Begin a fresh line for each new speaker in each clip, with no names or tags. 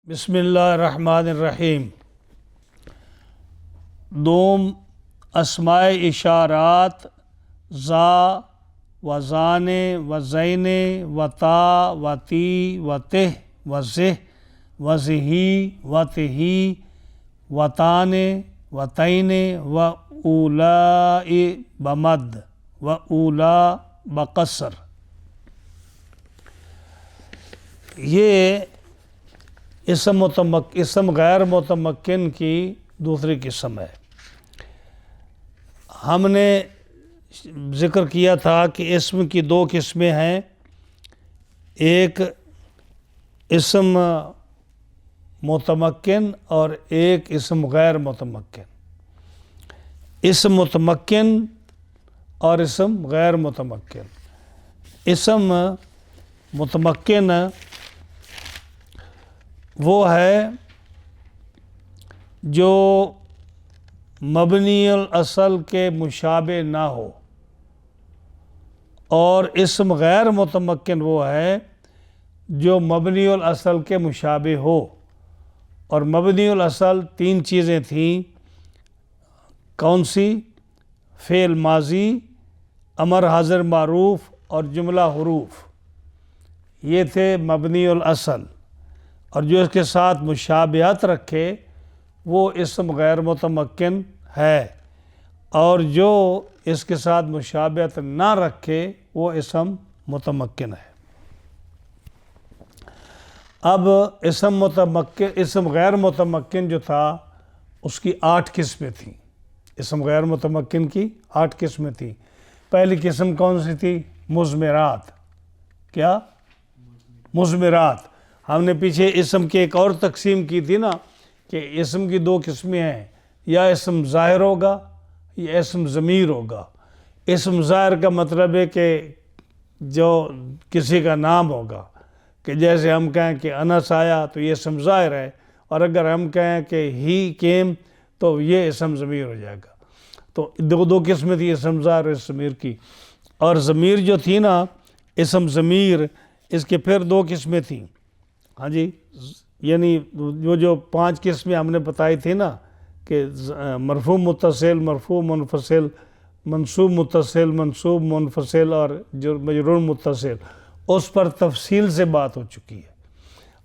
بسم اللہ الرحمن الرحیم۔ دوم اسماء اشارات زا و زان و زین و تا و تی و تہ و زہ و زہی و تہی و تان و تین و اولائی بمد و اولا بقصر۔ یہ اسم غیر متمکن کی دوسری قسم ہے۔ ہم نے ذکر کیا تھا کہ اسم کی دو قسمیں ہیں، ایک اسم متمکن اور ایک اسم غیر متمکن۔ اسم متمکن اور اسم غیر متمکن۔ اسم متمکن وہ ہے جو مبنی الاصل کے مشابہ نہ ہو، اور اسم غیر متمکن وہ ہے جو مبنی الاصل کے مشابہ ہو۔ اور مبنی الاصل تین چیزیں تھیں، کون سی؟ فعل ماضی، امر حاضر معروف اور جملہ حروف، یہ تھے مبنی الاصل۔ اور جو اس کے ساتھ مشابہت رکھے وہ اسم غیر متمکن ہے، اور جو اس کے ساتھ مشابہت نہ رکھے وہ اسم متمکن ہے۔ اب اسم غیر متمکن جو تھا اس کی 8 قسمیں تھیں۔ اسم غیر متمکن کی 8 قسمیں تھیں۔ پہلی قسم کون سی تھی؟ مضمرات۔ کیا؟ مضمرات۔ ہم نے پیچھے اسم کی ایک اور تقسیم کی تھی نا، کہ اسم کی 2 قسمیں ہیں، یا اسم ظاہر ہوگا یا اسم ضمیر ہوگا۔ اسم ظاہر کا مطلب ہے کہ جو کسی کا نام ہوگا، کہ جیسے ہم کہیں کہ انس آیا تو یہ اسم ظاہر ہے، اور اگر ہم کہیں کہ ہی کیم تو یہ اسم ضمیر ہو جائے گا۔ تو دو قسمیں تھی، اسم ظاہر اور اسم ضمیر کی۔ اور ضمیر جو تھی نا، اسم ضمیر، اس کے پھر 2 قسمیں تھیں۔ ہاں جی، یعنی وہ جو 5 قسمیں ہم نے بتائی تھی نا، کہ مرفوع متصل، مرفوع منفصل، منصوب متصل، منصوب منفصل اور مجرور متصل، اس پر تفصیل سے بات ہو چکی ہے۔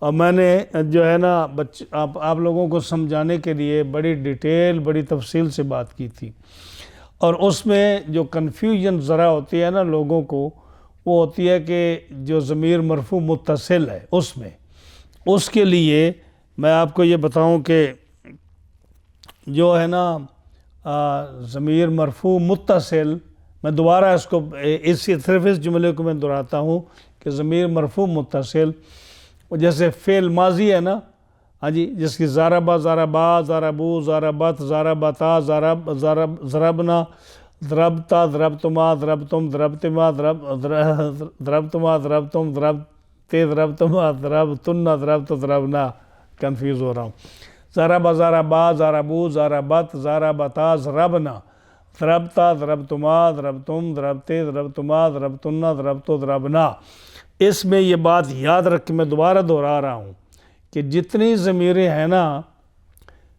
اور میں نے جو ہے نا آپ لوگوں کو سمجھانے کے لیے بڑی ڈیٹیل، بڑی تفصیل سے بات کی تھی۔ اور اس میں جو کنفیوژن ذرا ہوتی ہے نا لوگوں کو، وہ ہوتی ہے کہ جو ضمیر مرفوع متصل ہے اس کے لیے میں آپ کو یہ بتاؤں کہ جو ہے نا ضمیر مرفوع متصل، میں دوبارہ اس کو صرف اس جملے کو میں دہراتا ہوں کہ ضمیر مرفوع متصل، جیسے فعل ماضی ہے نا، ہاں جی، جس کی ضربا، ضربا، ضربو، ضربت، ضربتا، ضربنا، ضربتا، ضربتما، ضربتم، ضربتما، ضربتما، ضربتم، ضربتے، ضربتما، ضربتن، ضربت، ضربنا، کنفیوز ہو رہا ہوں۔ ضربا، ضربا، ضربو، ضربت، ضربتا، ضربنا، ضربتا، ضربتما، ضربتم، ضربتے، ضربتما، ضربتن، ضربت، ضربنا۔ اس میں یہ بات یاد رکھ کے میں دوبارہ دہرا رہا ہوں کہ جتنی ضمیریں ہیں نا،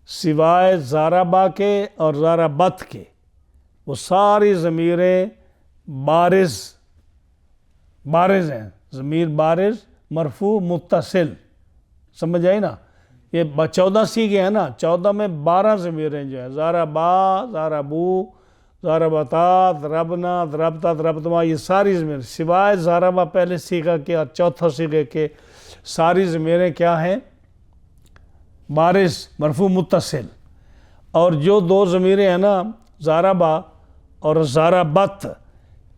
سوائے ضربا کے اور ضربت کے، وہ ساری ضمیریں بارز ہیں۔ ضمیر بارز، مرفوع متصل، سمجھ آئی نا؟ یہ 14 سیغے ہیں نا، 14 میں 12 ضمیریں جو ہیں، ضربا، ضربو، ضربتا، ضربنا، ضربتا، ضربتما، یہ ساری ضمیریں سوائے ضربا پہلے سیغہ کے اور چوتھا سیغے کے، ساری ضمیریں کیا ہیں؟ بارز، مرفوع متصل۔ اور جو 2 ضمیریں ہیں نا، ضربا اور ضربت،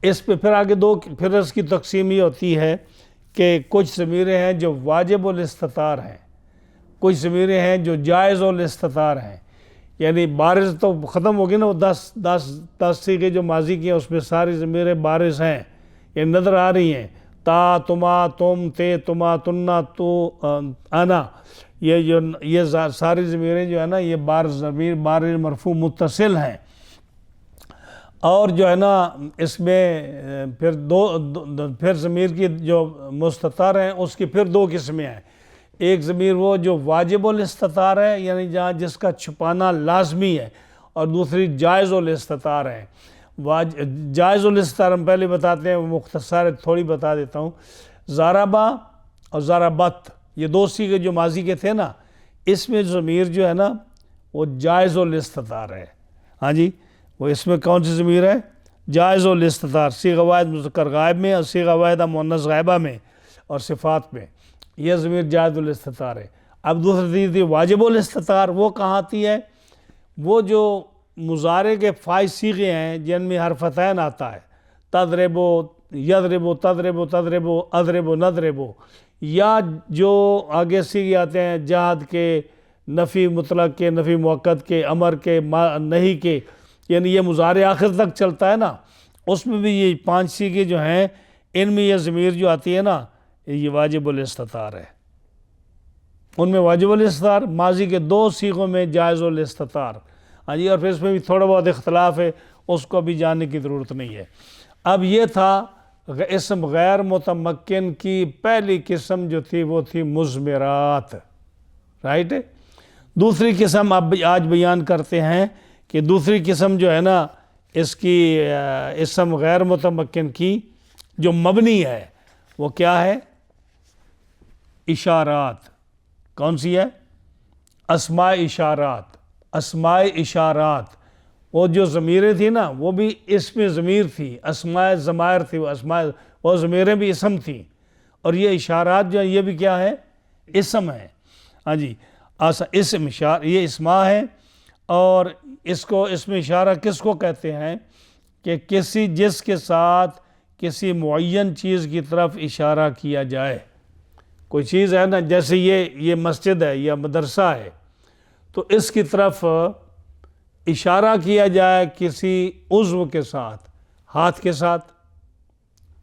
اس پہ پھر آگے پھر اس کی تقسیم یہ ہوتی ہے کہ کچھ ضمیریں ہیں جو واجب الاستتار ہیں، کچھ ضمیریں ہیں جو جائز الاستتار ہیں۔ یعنی بارز تو ختم ہوگی نا، وہ 10 سیغے جو ماضی کی ہیں اس میں ساری ضمیریں بارز ہیں، یہ نظر آ رہی ہیں، تا، تما، تم، تے، تما، تننا، تو، انا، یہ ساری ضمیریں جو ہے نا، یہ ضمیر بارز مرفوع متصل ہیں۔ اور جو ہے نا اس میں پھر ضمیر کی جو مستتر ہیں اس کی پھر 2 قسمیں ہیں۔ ایک ضمیر وہ جو واجب الاستتار ہے، یعنی جہاں جس کا چھپانا لازمی ہے، اور دوسری جائز الاستتار ہے۔ جائز الاستتار ہم پہلے بتاتے ہیں، وہ مختصر تھوڑی بتا دیتا ہوں۔ ضربہ اور ضربت، یہ دو صیغے جو ماضی کے تھے نا، اس میں ضمیر جو ہے نا وہ جائز الاستتار ہے۔ ہاں جی، وہ اس میں کون سی ضمیر ہے؟ جائز الاستتار، صیغہ واحد مذکر غائب میں اور صیغہ واحدہ مؤنث غائبہ میں اور صفات میں، یہ ضمیر جائز الاستتار ہے۔ اب دوسری چیز تھی واجب الاستتار، وہ کہاں آتی ہے؟ وہ جو مضارع کے فاعل صیغے ہیں جن میں حرفتین آتا ہے، تضربو، یضربو، تضربو، تضربو، اضربو، نضربو، یا جو آگے صیغے آتے ہیں جہاد کے، نفی مطلق کے، نفی مؤکد کے، امر کے، نہیں کے، یعنی یہ مضارع آخر تک چلتا ہے نا، اس میں بھی یہ 5 صیغے جو ہیں، ان میں یہ ضمیر جو آتی ہے نا، یہ واجب الاستتار ہے۔ ان میں واجب الاستتار، ماضی کے 2 صیغوں میں جائز الاستتار۔ ہاں جی، اور پھر اس میں بھی تھوڑا بہت اختلاف ہے، اس کو بھی جاننے کی ضرورت نہیں ہے۔ اب یہ تھا اسم غیر متمکن کی پہلی قسم جو تھی، وہ تھی مضمرات، رائٹ۔ دوسری قسم اب آج بیان کرتے ہیں کہ دوسری قسم جو ہے نا اس کی اسم غیر متمکن کی جو مبنی ہے، وہ کیا ہے؟ اشارات۔ کون سی ہے؟ اسماء اشارات۔ اسماء اشارات، وہ جو ضمیریں تھیں نا، وہ بھی اسم ضمیر تھی، اسماء ضمائر تھی، وہ ضمیریں بھی اسم تھیں، اور یہ اشارات جو ہیں یہ بھی کیا ہے؟ اسم ہے۔ ہاں جی، اسم اشارہ، یہ اسماء ہے، اور اس کو اسم اشارہ کس کو کہتے ہیں؟ کہ جس کے ساتھ کسی معین چیز کی طرف اشارہ کیا جائے۔ کوئی چیز ہے نا، جیسے یہ مسجد ہے یا مدرسہ ہے، تو اس کی طرف اشارہ کیا جائے کسی عضو کے ساتھ، ہاتھ کے ساتھ۔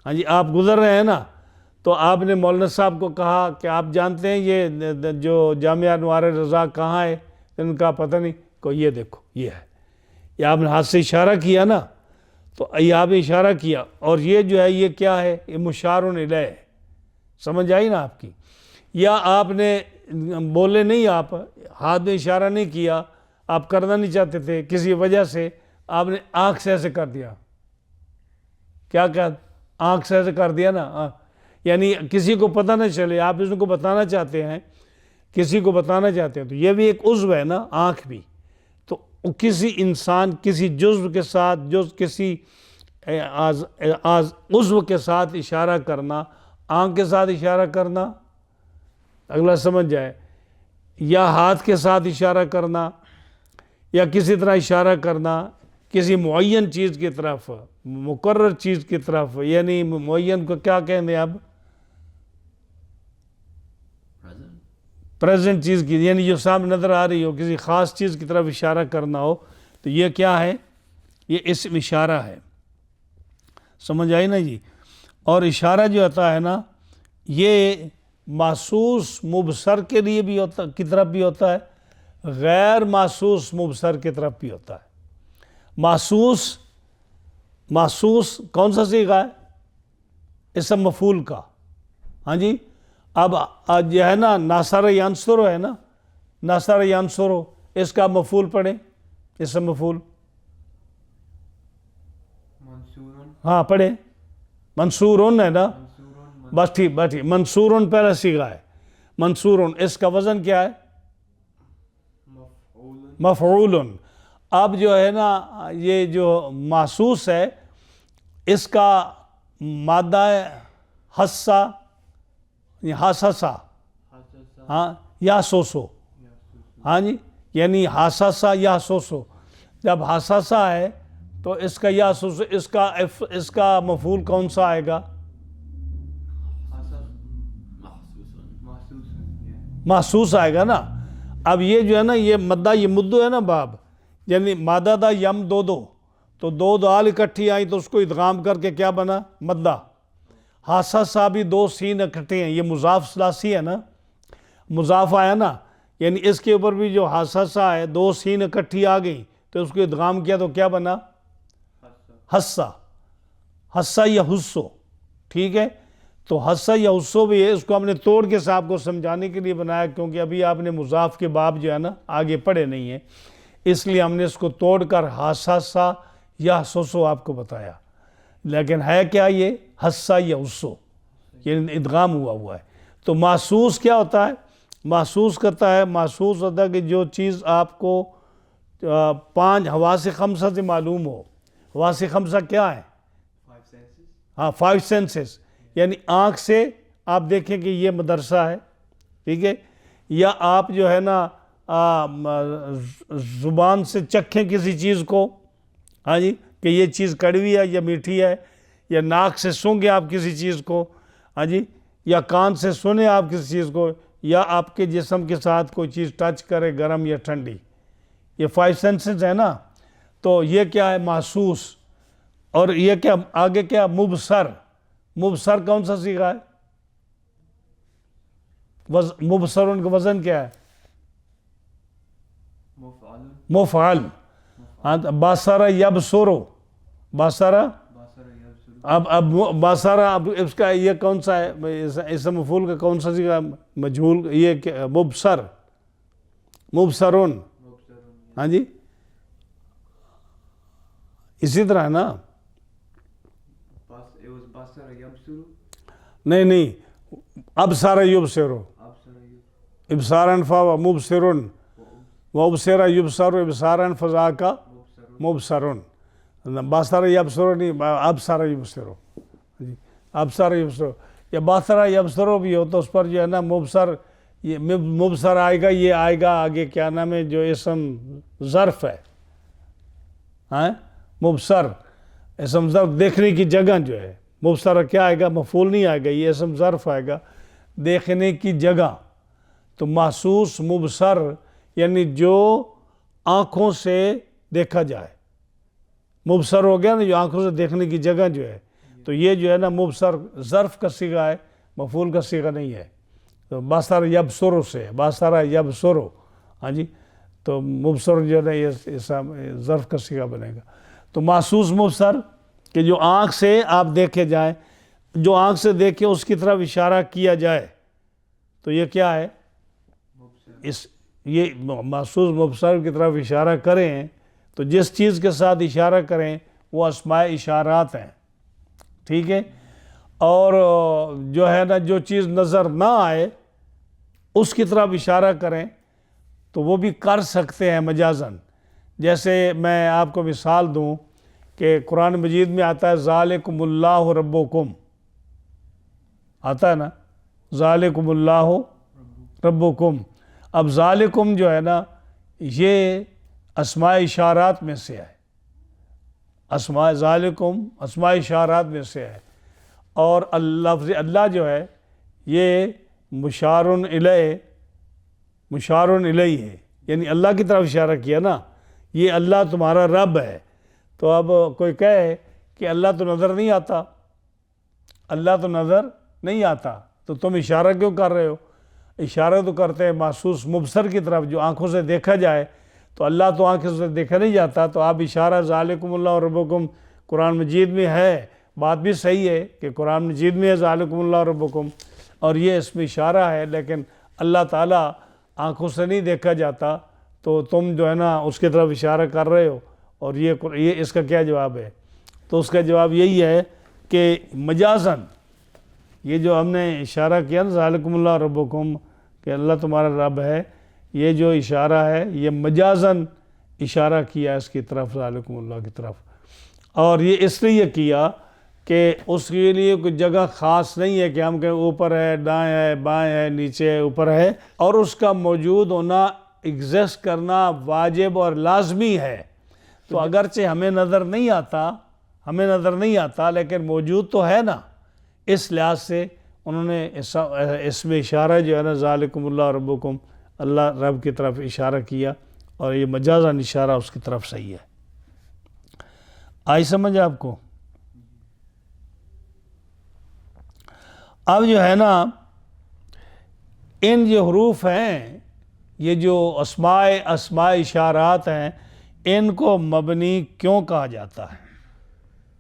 ہاں جی، آپ گزر رہے ہیں نا، تو آپ نے مولانا صاحب کو کہا کہ آپ جانتے ہیں یہ جو جامعہ انوار رضا کہاں ہے؟ ان کا پتہ نہیں، کو یہ دیکھو یہ ہے، یہ آپ نے ہاتھ سے اشارہ کیا نا، تو یہ آپ نے اشارہ کیا، اور یہ جو ہے یہ کیا ہے؟ یہ مشار الیہ ہے۔ سمجھ آئی نا آپ کی؟ یا آپ نے بولے نہیں، آپ ہاتھ میں اشارہ نہیں کیا، آپ کرنا نہیں چاہتے تھے کسی وجہ سے، آپ نے آنکھ سے ایسے کر دیا، کیا آنکھ سے ایسے کر دیا نا، یعنی کسی کو پتہ نہ چلے، آپ اس کو بتانا چاہتے ہیں، کسی کو بتانا چاہتے ہیں، تو یہ بھی ایک عضو ہے نا، آنکھ بھی۔ تو کسی انسان کسی جزو کے ساتھ، کسی عضو کے ساتھ اشارہ کرنا، آنکھ کے ساتھ اشارہ کرنا، اگلا سمجھ جائے، یا ہاتھ کے ساتھ اشارہ کرنا، یا کسی طرح اشارہ کرنا کسی معین چیز کی طرف، مقرر چیز کی طرف، یعنی معین کو کیا کہیں گے اب؟ پریزنٹ چیز کی، یعنی جو سامنے نظر آ رہی ہو، کسی خاص چیز کی طرف اشارہ کرنا ہو، تو یہ کیا ہے؟ یہ اسم اشارہ ہے۔ سمجھ آئی نا جی؟ اور اشارہ جو ہوتا ہے نا، یہ محسوس مبصر کے لیے بھی ہوتا، کی طرف بھی ہوتا ہے، غیر محسوس مبصر کی طرف بھی ہوتا ہے۔ محسوس کون سا صیغہ ہے؟ اسم مفعول کا۔ ہاں جی، اب جو ہے نا ناصر ینصر ہے نا، ناصر ینصر، اس کا مفعول پڑھیں، اسم مفعول، ہاں پڑھیں، منصورن ہے نا، بس ٹھیک، منصورن پہلا صیغہ ہے، منصورن، اس کا وزن کیا ہے؟ مفعولن۔ اب جو ہے نا یہ جو محسوس ہے، اس کا مادہ ہے حسا، حسسا، ہاں، یا سوسو، ہاں جی، یعنی حسسا یا سوسو۔ جب حسسا ہے تو اس کا یا سوسو، اس کا مفعول کون سا آئے گا؟ محسوس آئے گا نا۔ اب یہ جو ہے نا یہ مدہ، یہ مدو ہے نا باب، یعنی مادہ دا یم دو، تو دو دال اکٹھی آئی تو اس کو ادغام کر کے کیا بنا؟ مدہ۔ حسسا بھی 2 سین اکٹھے ہیں، یہ مضاف ثلاثی ہے نا، مضاف آیا نا، یعنی اس کے اوپر بھی جو حسسا ہے 2 سین اکٹھی آ گئی تو اس کو ادغام کیا تو کیا بنا؟ حسا، حسا یا حسو، ٹھیک ہے۔ تو حصہ یا حصو بھی ہے، اس کو ہم نے توڑ کے صاحب کو سمجھانے کے لیے بنایا، کیونکہ ابھی آپ نے مضاف کے باب جو ہے نا آگے پڑھے نہیں ہیں، اس لیے ہم نے اس کو توڑ کر حصہ یا حصو آپ کو بتایا. لیکن ہے کیا یہ حصہ یا حصو، یہ ادغام ہوا ہے. تو محسوس کیا ہوتا ہے؟ محسوس کرتا ہے، محسوس ہوتا ہے کہ جو چیز آپ کو 5 حواس خمسہ سے معلوم ہو. حواس خمسہ کیا ہے؟ 5 سینسز. یعنی آنکھ سے آپ دیکھیں کہ یہ مدرسہ ہے، ٹھیک ہے، یا آپ جو ہے نا زبان سے چکھیں کسی چیز کو، ہاں جی، کہ یہ چیز کڑوی ہے یا میٹھی ہے، یا ناک سے سونگیں آپ کسی چیز کو، ہاں جی، یا کان سے سنیں آپ کسی چیز کو، یا آپ کے جسم کے ساتھ کوئی چیز ٹچ کرے گرم یا ٹھنڈی. یہ 5 سینسز ہے نا. تو یہ کیا ہے؟ محسوس. اور یہ کیا آگے کیا؟ مبصر. مبصر کون سا صیغہ ہے؟ مبصر ان کا وزن کیا ہے؟ مفعل. ہاں، بصر یبصرو. بصر. اب بصر، اب اس کا یہ کون سا ہے؟ اسم مفعول کا کون سا صیغہ؟ مجہول. یہ مبصر، مبصرون. ہاں جی، اسی طرح ہے نا. نہیں، ابصر یبصرو. ابصارن فهو مبصر، وابصر یبصر ابصارا فذاک مبصر. بصر یبصر نہیں، ابصر یبصرو. ابصر یبصرو یا بصر یبصرو بھی ہو تو اس پر جو ہے نا مبصر، یہ مبصر آئے گا. یہ آئے گا آگے کیا نام ہے، جو اسم ظرف ہے. ہاں، مبصر اسم ظرف، دیکھنے کی جگہ جو ہے. مبصر کیا آئے گا؟ مفعول نہیں آئے گا، یہ اسم ظرف آئے گا، دیکھنے کی جگہ. تو محسوس مبصر یعنی جو آنکھوں سے دیکھا جائے. مبصر ہو گیا نا، جو آنکھوں سے دیکھنے کی جگہ جو ہے. تو یہ جو ہے نا مبصر ظرف کا صیغہ ہے، مفعول کا صیغہ نہیں ہے. تو بصر یبصرو سے، بصر یبصرو. ہاں جی، تو مبصر جو ہے نا یہ ظرف کا صیغہ بنے گا. تو محسوس مبصر کہ جو آنکھ سے آپ دیکھے جائیں، جو آنکھ سے دیکھے اس کی طرف اشارہ کیا جائے، تو یہ کیا ہے؟ یہ محسوس مبصر کی طرف اشارہ کریں تو جس چیز کے ساتھ اشارہ کریں وہ اسماء اشارات ہیں، ٹھیک ہے. اور جو ہے نا جو چیز نظر نہ آئے اس کی طرف اشارہ کریں تو وہ بھی کر سکتے ہیں مجازن. جیسے میں آپ کو مثال دوں کہ قرآن مجید میں آتا ہے ذالکم اللہ ربکم، آتا ہے نا، ذالکم اللہ ربکم. اب ذالکم جو ہے نا یہ اسماء اشارات میں سے ہے. اسماء ذالکم اسماء اشارات میں سے ہے. اور لفظ اللہ جو ہے یہ مشارن الیہ ہے، یعنی اللہ کی طرف اشارہ کیا نا، یہ اللہ تمہارا رب ہے. تو اب کوئی کہے کہ اللہ تو نظر نہیں آتا، اللہ تو نظر نہیں آتا، تو تم اشارہ کیوں کر رہے ہو؟ اشارہ تو کرتے ہیں محسوس مبصر کی طرف، جو آنکھوں سے دیکھا جائے. تو اللہ تو آنکھوں سے دیکھا نہیں جاتا، تو آپ اشارہ ذالکم اللہ ربکم قرآن مجید میں ہے. بات بھی صحیح ہے کہ قرآن مجید میں ہے ذالکم اللہ ربکم، اور یہ اس میں اشارہ ہے، لیکن اللہ تعالیٰ آنکھوں سے نہیں دیکھا جاتا، تو تم جو ہے نا اس کی طرف اشارہ کر رہے ہو. اور یہ اس کا کیا جواب ہے؟ تو اس کا جواب یہی ہے کہ مجازن یہ جو ہم نے اشارہ کیا نا ذالکم اللہ ربکم کہ اللہ تمہارا رب ہے، یہ جو اشارہ ہے یہ مجازن اشارہ کیا اس کی طرف، ذالکم اللہ کی طرف. اور یہ اس لیے کیا کہ اس کے لیے کوئی جگہ خاص نہیں ہے کہ ہم کہیں اوپر ہے، دائیں ہے، بائیں ہے، نیچے ہے، اوپر ہے. اور اس کا موجود ہونا، ایگزسٹ کرنا واجب اور لازمی ہے. تو اگرچہ ہمیں نظر نہیں آتا لیکن موجود تو ہے نا. اس لحاظ سے انہوں نے اس میں اشارہ جو ہے نا ذالکم اللہ ربکم، اللہ رب کی طرف اشارہ کیا، اور یہ مجازن اشارہ اس کی طرف صحیح ہے. آئی سمجھ آپ کو؟ اب جو ہے نا ان جو حروف ہیں، یہ جو اسماء اشارات ہیں، ان کو مبنی کیوں کہا جاتا ہے؟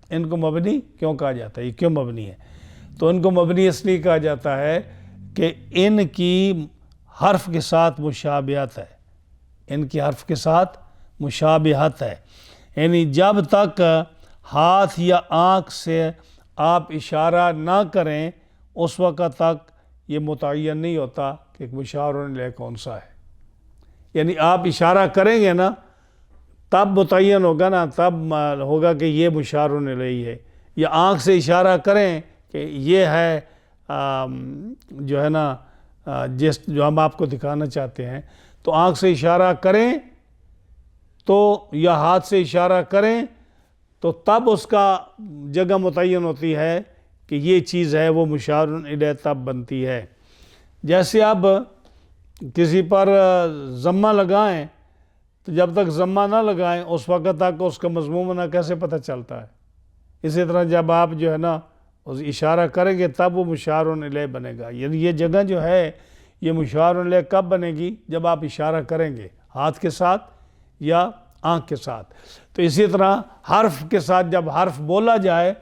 ان کو مبنی کیوں کہا جاتا ہے؟ یہ کیوں مبنی ہے؟ تو ان کو مبنی اس لیے کہا جاتا ہے کہ ان کی حرف کے ساتھ مشابہت ہے، ان کی حرف کے ساتھ مشابہت ہے، یعنی جب تک ہاتھ یا آنکھ سے آپ اشارہ نہ کریں اس وقت تک یہ متعین نہیں ہوتا کہ مشار الیہ کون سا ہے. یعنی آپ اشارہ کریں گے نا تب متعین ہوگا نا، تب ہوگا کہ یہ مشار الیہ ہے. یا آنکھ سے اشارہ کریں کہ یہ ہے جو ہے نا جو ہم آپ کو دکھانا چاہتے ہیں، تو آنکھ سے اشارہ کریں تو یا ہاتھ سے اشارہ کریں تو تب اس کا جگہ متعین ہوتی ہے کہ یہ چیز ہے، وہ مشار الیہ تب بنتی ہے. جیسے اب کسی پر ضمہ لگائیں تو جب تک ضمہ نہ لگائیں اس وقت تک اس کا مضموم ہونا کیسے پتہ چلتا ہے؟ اسی طرح جب آپ جو ہے نا اشارہ کریں گے تب وہ مشار الیہ بنے گا. یعنی یہ جگہ جو ہے یہ مشار الیہ کب بنے گی؟ جب آپ اشارہ کریں گے ہاتھ کے ساتھ یا آنکھ کے ساتھ. تو اسی طرح حرف کے ساتھ جب حرف بولا جائے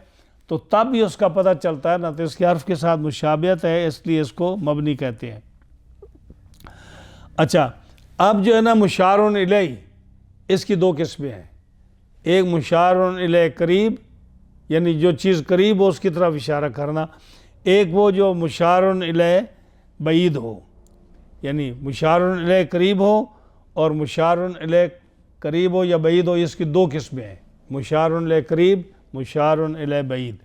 تو تب ہی اس کا پتہ چلتا ہے نا، تو اس کے حرف کے ساتھ مشابہت ہے اس لیے اس کو مبنی کہتے ہیں. اچھا، اب جو ہے نا مشار الیہ اس کی دو قسمیں ہیں. ایک مشار الیہ قریب، یعنی جو چیز قریب ہو اس کی طرف اشارہ کرنا. ایک وہ جو مشار الیہ بعید ہو، یعنی مشار الیہ قریب ہو اور مشار الیہ قریب ہو یا بعید ہو، اس کی دو قسمیں ہیں، مشار الیہ قریب، مشار الیہ بعید.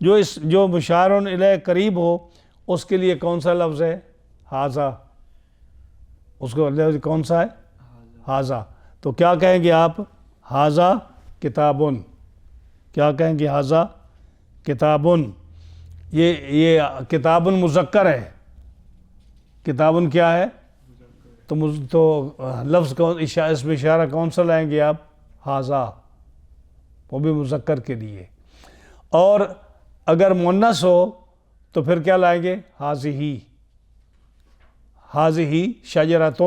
جو مشار الیہ قریب ہو اس کے لیے کون سا لفظ ہے؟ ھذا. اس کو لفظ کون سا ہے؟ ھذا. تو کیا کہیں گے آپ؟ ھذا کتابن. کیا کہیں گے؟ ھذا کتابن. یہ کتابن مذکر ہے. کتابن کیا ہے؟ تو لفظ کون، اس میں اشارہ کون سا لائیں گے آپ؟ ھذا، وہ بھی مذکر کے لیے. اور اگر مؤنث ہو تو پھر کیا لائیں گے؟ ھذہ. ھذہ شجرۃ.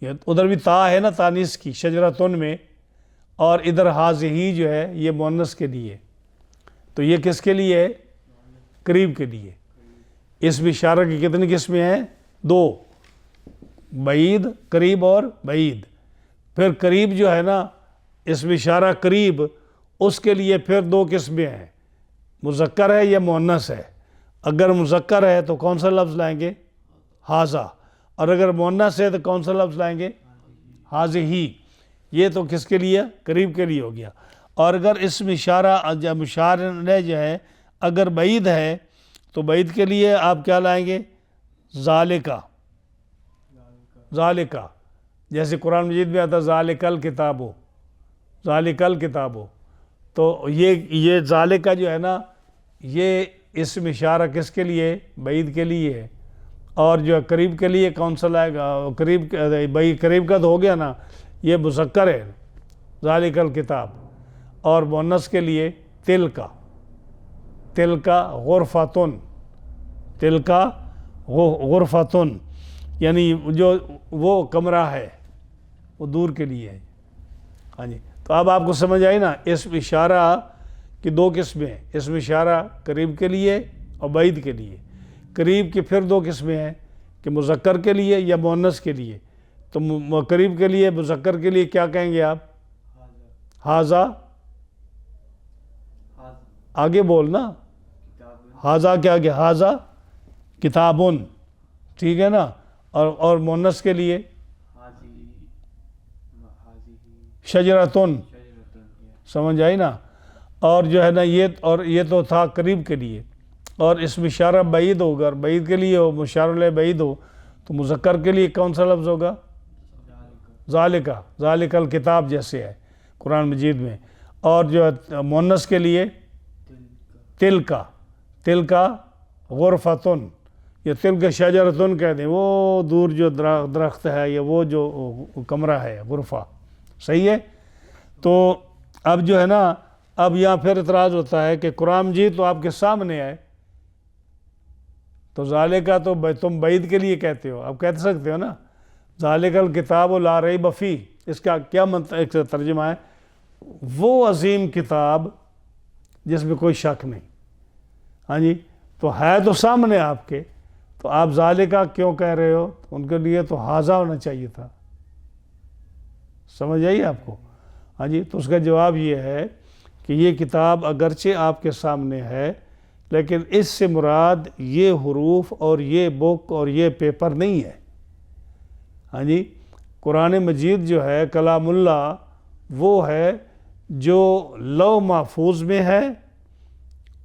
ادھر بھی تا ہے نا تانیث کی شجرۃ میں، اور ادھر ھذہ جو ہے یہ مؤنث کے لیے. تو یہ کس کے لیے ہے؟ قریب کے لیے. اس میں اشارہ کی کتنی قسمیں ہیں؟ دو، بعید، قریب اور بعید. پھر قریب جو ہے نا اس میں اشارہ قریب، اس کے لیے پھر دو قسمیں ہیں، مذکر ہے یا مؤنث ہے. اگر مذکر ہے تو کون سا لفظ لائیں گے؟ ھذا. اور اگر مؤنث ہے تو کون سا لفظ لائیں گے؟ ھذہ. یہ تو کس کے لیے؟ قریب کے لیے ہو گیا. اور اگر اس میں اشارہ مشار الیہ جو ہے اگر بعید ہے تو بعید کے لیے آپ کیا لائیں گے؟ ذالکا. ذالکا، جیسے قرآن مجید میں آتا ذالک الکتاب، ذالک الکتاب. تو یہ ذالکا جو ہے نا یہ اس میں اشارہ کس کے لیے؟ بعید کے لیے ہے. اور جو قریب کے لیے کون سا لائے گا؟ قریب کا تو ہو گیا نا، یہ مذکر ہے ذالک الکتاب. اور مؤنث کے لیے تلکا. تلکا غرفتن. تلکا غرفتن، یعنی جو وہ کمرہ ہے وہ دور کے لیے ہے. ہاں جی. تو اب آپ کو سمجھ آئی نا اسم اشارہ کی دو قسمیں ہیں، اسم اشارہ قریب کے لیے اور بعید کے لیے. قریب کی پھر دو قسمیں ہیں کہ مذکر کے لیے یا مؤنث کے لیے. تو قریب کے لیے مذکر کے لیے کیا کہیں گے آپ؟ ھذا. آگے بولنا. ھذا کیا گیا؟ ھذا کتابن. ٹھیک ہے نا. اور مؤنث کے لیے شجرۃن. سمجھ آئی نا. اور جو ہے نا یہ تو تھا قریب کے لیے. اور اس میں اشارہ بعید ہوگا، اور بعید کے لیے ہو مشار الیہ بعید ہو تو مذکر کے لیے کون سا لفظ ہوگا؟ ذالکا. ذالک الکتاب جیسے ہے قرآن مجید میں. اور جو مؤنث کے لیے تلکا. تلکا غرفتن. یہ تلک شجرۃن کہہ دیں، وہ دور جو درخت ہے یا وہ جو کمرہ ہے، غرفہ. صحیح ہے. تو اب جو ہے نا اب یہاں پھر اعتراض ہوتا ہے کہ قرآن مجید تو آپ کے سامنے ہے، تو ذالکا تو تم بعید کے لیے کہتے ہو. آپ کہہ سکتے ہو نا ذالک الکتاب لا ریب فیہ. اس کا کیا ایک ترجمہ ہے؟ وہ عظیم کتاب جس میں کوئی شک نہیں. ہاں جی، تو ہے تو سامنے آپ کے، تو آپ ذالکہ کیوں کہہ رہے ہو؟ ان کے لیے تو حاذہ ہونا چاہیے تھا. سمجھ آئی آپ کو؟ ہاں جی، تو اس کا جواب یہ ہے کہ یہ کتاب اگرچہ آپ کے سامنے ہے لیکن اس سے مراد یہ حروف اور یہ بک اور یہ پیپر نہیں ہے. ہاں جی، قرآن مجید جو ہے کلام اللہ وہ ہے جو لوح محفوظ میں ہے،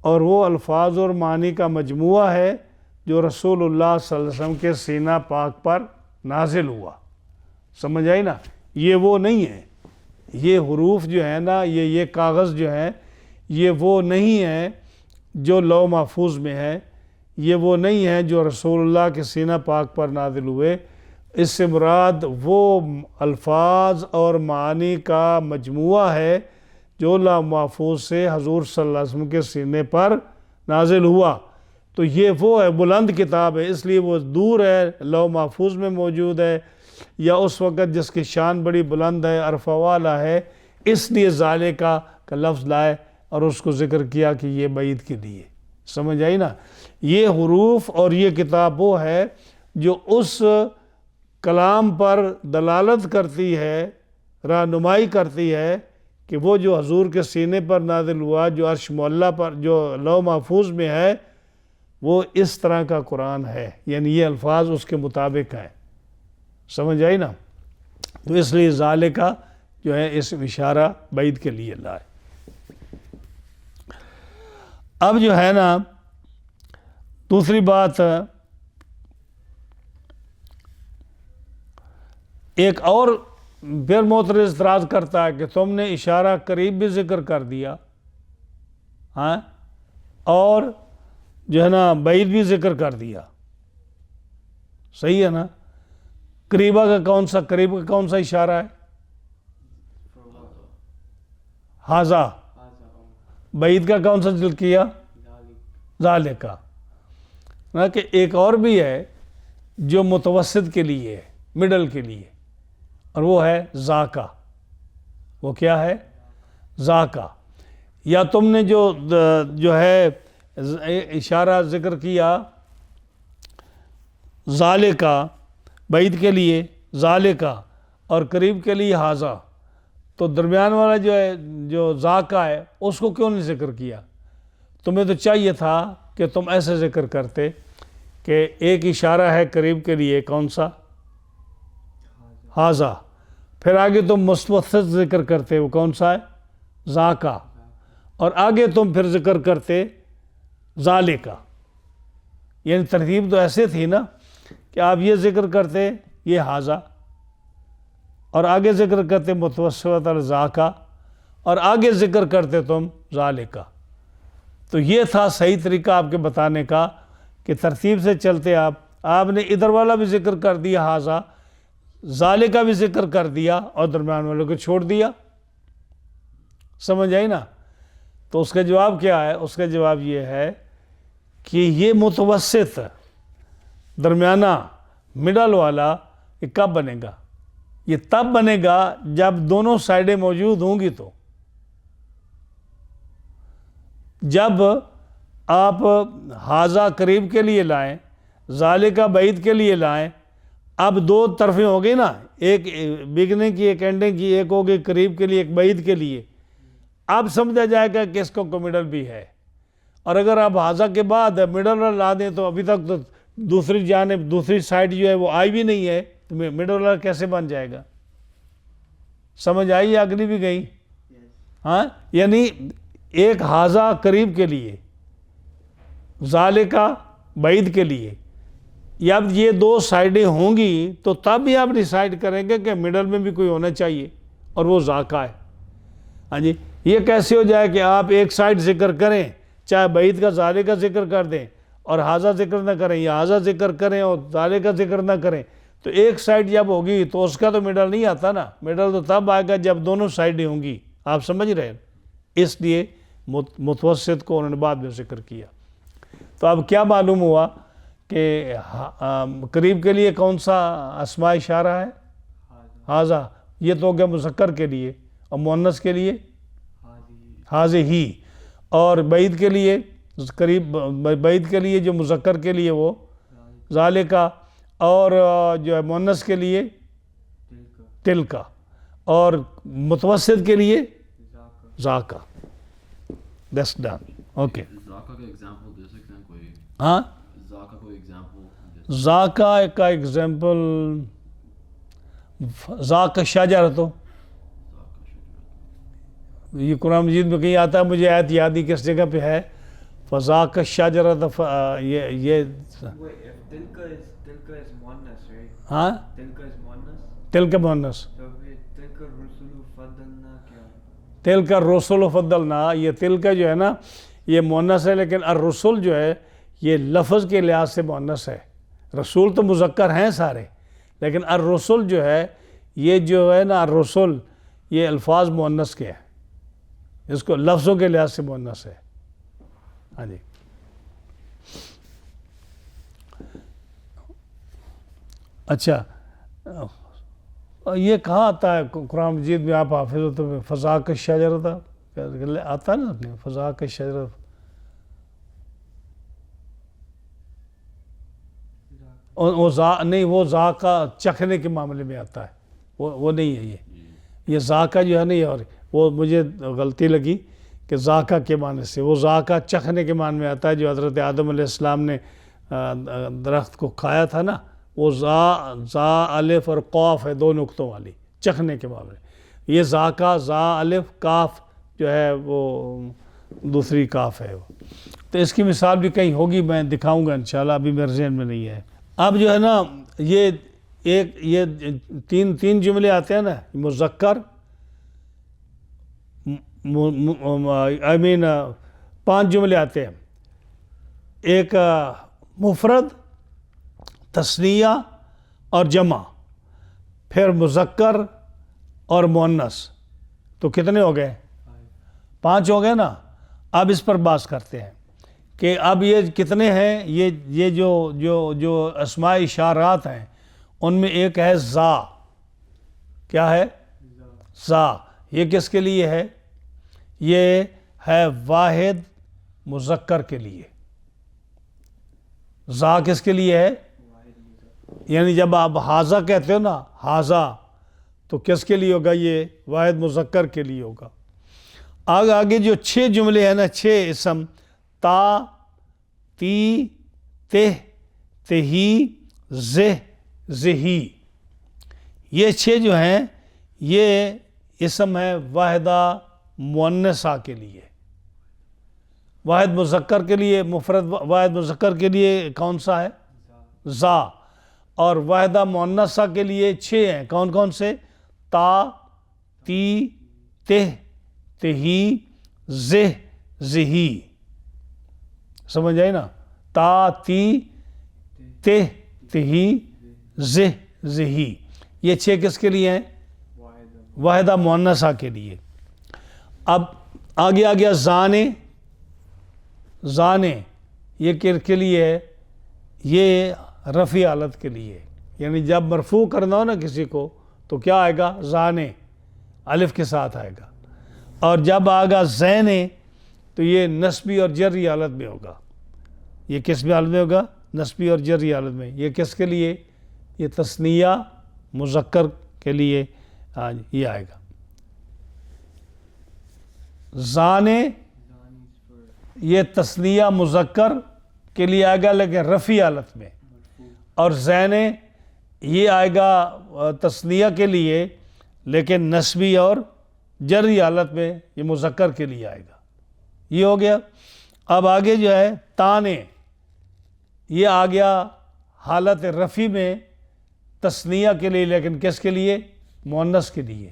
اور وہ الفاظ اور معنی کا مجموعہ ہے جو رسول اللہ صلی اللہ علیہ وسلم کے سینہ پاک پر نازل ہوا. سمجھ آئی نا؟ یہ وہ نہیں ہے، یہ حروف جو ہے نا، یہ کاغذ جو ہے، یہ وہ نہیں ہے جو لوح محفوظ میں ہے، یہ وہ نہیں ہے جو رسول اللہ کے سینہ پاک پر نازل ہوئے. اس سے مراد وہ الفاظ اور معانی کا مجموعہ ہے جو لوح محفوظ سے حضور صلی اللہ علیہ وسلم کے سینے پر نازل ہوا. تو یہ وہ ہے، بلند کتاب ہے، اس لیے وہ دور ہے، لوح محفوظ میں موجود ہے، یا اس وقت جس کی شان بڑی بلند ہے، عرفہ والا ہے، اس لیے ذالکہ کا لفظ لائے اور اس کو ذکر کیا کہ یہ بعید کے لیے. سمجھ آئی نا؟ یہ حروف اور یہ کتاب وہ ہے جو اس کلام پر دلالت کرتی ہے، رہنمائی کرتی ہے کہ وہ جو حضور کے سینے پر نازل ہوا، جو عرش معلیٰ پر، جو لوح محفوظ میں ہے، وہ اس طرح کا قرآن ہے، یعنی یہ الفاظ اس کے مطابق ہیں. سمجھ آئی نا؟ تو اس لیے ذالکہ جو ہے اسم اشارہ بعید کے لیے لائے. اب جو ہے نا دوسری بات، ایک اور پھر معترض اعتراض کرتا ہے کہ تم نے اشارہ قریب بھی ذکر کر دیا، ہاں، اور جو ہے نا بعید بھی ذکر کر دیا. صحیح ہے نا؟ قریبہ کا کون سا، قریب کا کون سا اشارہ ہے؟ حاذہ. بعید کا کون سا ذکر کیا؟ ذالکہ. نہ کہ ایک اور بھی ہے جو متوسط کے لیے ہے، مڈل کے لیے، اور وہ ہے ذاکہ. وہ کیا ہے؟ ذاکہ. یا تم نے جو ہے اشارہ ذکر کیا ذالکہ، بعید کے لیے ذالکہ اور قریب کے لیے حاذہ، تو درمیان والا جو ہے جو ذاکہ ہے اس کو کیوں نہیں ذکر کیا؟ تمہیں تو چاہیے تھا کہ تم ایسے ذکر کرتے کہ ایک اشارہ ہے قریب کے لیے، کون سا؟ حاذہ. پھر آگے تم متوسط ذکر کرتے، وہ کون سا ہے؟ ذاکہ. اور آگے تم پھر ذکر کرتے ذالکہ. یعنی ترتیب تو ایسے تھی نا کہ آپ یہ ذکر کرتے یہ حاذہ، اور آگے ذکر کرتے متوسط اور ذاکہ، اور آگے ذکر کرتے تم ذالکہ. تو یہ تھا صحیح طریقہ آپ کے بتانے کا کہ ترتیب سے چلتے آپ نے ادھر والا بھی ذکر کر دیا حاذہ، ذالکہ بھی ذکر کر دیا، اور درمیان والوں کو چھوڑ دیا. سمجھ آئی نا؟ تو اس کا جواب کیا ہے؟ اس کا جواب یہ ہے کہ یہ متوسط درمیانہ مڈل والا یہ کب بنے گا؟ یہ تب بنے گا جب دونوں سائڈیں موجود ہوں گی. تو جب آپ حاذہ قریب کے لیے لائیں، ذالکہ بعید کے لیے لائیں، اب دو طرفیں ہو گئی نا، ایک بگنے کی، ایک اینڈنگ کی، ایک ہوگی قریب کے لیے، ایک بعید کے لیے. اب سمجھا جائے گا کہ اس کو مڈل بھی ہے. اور اگر آپ حاذہ کے بعد مڈل لا دیں تو ابھی تک تو دوسری جانب، دوسری سائڈ جو ہے وہ آئی بھی نہیں ہے، تو مڈل کیسے بن جائے گا؟ سمجھ آئی؟ اگلی بھی گئی؟ ہاں، یعنی ایک حاذہ قریب کے لیے، ذالکہ بعید کے لیے. اب یہ دو سائڈیں ہوں گی تو تب بھی آپ ڈیسائیڈ کریں گے کہ مڈل میں بھی کوئی ہونا چاہیے، اور وہ ذاکہ ہے. ہاں جی، یہ کیسے ہو جائے کہ آپ ایک سائڈ ذکر کریں، چاہے بعید کا ذالکہ ذکر کر دیں اور حاذہ ذکر نہ کریں، یا حاذہ ذکر کریں اور ذالکہ ذکر نہ کریں؟ تو ایک سائڈ جب ہوگی تو اس کا تو مڈل نہیں آتا نا. مڈل تو تب آئے گا جب دونوں سائڈیں ہوں گی. آپ سمجھ رہے ہیں؟ اس لیے متوسط کو انہوں نے بعد میں ذکر کیا. تو اب کیا معلوم ہوا کہ قریب کے لیے کون سا اسماء اشارہ ہے؟ حاذہ. یہ تو ہو گیا مذکر کے لیے، اور مؤنث کے لیے حاذہ ہی. اور بعید کے لیے قریب بعید کے لیے جو مذکر کے لیے وہ ذالکا، اور جو ہے مؤنث کے لیے تلکا، اور متوسط کے لیے ذاکا. That's done. اوکے.
ذاکا کا ایگزامپل دے سکتے ہیں کوئی؟
ہاں،
ذاکا کوئی ایگزامپل؟
ذاکا کا ایگزامپل ذاکا شجرۃ، یہ قرآن مجید میں کہیں آتا ہے، مجھے آیت یاد ہی کس جگہ پہ ہے. فذاک الشجرۃ، یہ
Tilka is muannas, right?
ہاں
Tilka is muannas.
تلک مؤنث.
So tilka rusulu faddalna kya?
تلک الرسل فضلنا، یہ تلک جو ہے نا یہ مؤنث ہے، لیکن الرسل جو ہے یہ لفظ کے لحاظ سے مؤنث ہے. رسول تو مذکر ہیں سارے، لیکن الرسل جو ہے یہ جو ہے نا الرسل یہ الفاظ مؤنث کے ہیں، اس کو لفظوں کے لحاظ سے مؤنث ہے. ہاں جی. اچھا، یہ کہاں آتا ہے قرآن مجید میں؟ آپ حافظ ہو تو فذاک الشجرۃ آتا ہے نا، فذاک الشجرۃ. نہیں، وہ ذاکا چکھنے کے معاملے میں آتا ہے، وہ نہیں ہے. یہ ذاکا جو ہے نہیں، اور وہ مجھے غلطی لگی کہ ذاکا کے معنی سے، وہ ذاکا چکھنے کے معنی میں آتا ہے. جو حضرت آدم علیہ السلام نے درخت کو کھایا تھا نا، وہ زا الف اور قاف ہے، دو نقطوں والی، چکھنے کے معاملے. یہ ذاکا زا الف کاف جو ہے وہ دوسری کاف ہے. تو اس کی مثال بھی کہیں ہوگی، میں دکھاؤں گا انشاءاللہ، ابھی میرے ذہن میں نہیں ہے. اب جو ہے نا یہ تین جملے آتے ہیں نا، مذکر، پانچ جملے آتے ہیں. ایک مفرد، تثنیہ اور جمع، پھر مذکر اور مؤنث. تو کتنے ہو گئے؟ 5 ہو گئے نا. اب اس پر بات کرتے ہیں کہ اب یہ کتنے ہیں. یہ جو اسماء اشارات ہیں ان میں ایک ہے ذا. کیا ہے؟ ذا. یہ کس کے لیے ہے؟ یہ ہے واحد مذکر کے لیے. ذا کس کے لیے ہے؟ یعنی جب آپ حاذا کہتے ہو نا، حاذا، تو کس کے لیے ہوگا؟ یہ واحد مذکر کے لیے ہوگا. آگے جو 6 جملے ہیں نا، 6 اسم، تا، تی، تہ، تہی، زہ، زہی، یہ 6 جو ہیں یہ اسم ہے واحدہ مؤنثہ کے لیے. واحد مذکر کے لیے، مفرد واحد مذکر کے لیے کون سا ہے؟ ذا. اور واحدہ مؤنثہ کے لیے 6 ہیں. کون کون سے؟ تا، تی، تہ، تہی، زہ، زہی. سمجھ آئی نا؟ تا، تی، تہ، تہی، زہ، زہی، یہ 6 کس کے لیے ہیں؟ واحدہ مؤنثہ کے لیے. اب آگے آ گیا زانے. زانے یہ کس کے لیے ہے؟ یہ رفع حالت کے لیے. یعنی جب مرفوع کرنا ہو نا کسی کو تو کیا آئے گا؟ زانے، الف کے ساتھ آئے گا. اور جب آگا زینے تو یہ نسبی اور جری حالت میں ہوگا. یہ کس میں حالت میں ہوگا؟ نسبی اور جری حالت میں. یہ کس کے لیے؟ یہ تثنیہ مذکر کے لیے یہ آئے گا. زانے یہ تثنیہ مذکر کے لیے آئے گا لیکن رفع حالت میں. اور زینے یہ آئے گا تثنیہ کے لیے لیکن نسبی اور جری حالت میں، یہ مذکر کے لیے آئے گا. یہ ہو گیا. اب آگے جو ہے تانے، یہ آ گیا حالت رفع میں تثنیہ کے لیے لیکن کس کے لیے؟ مؤنث کے لیے.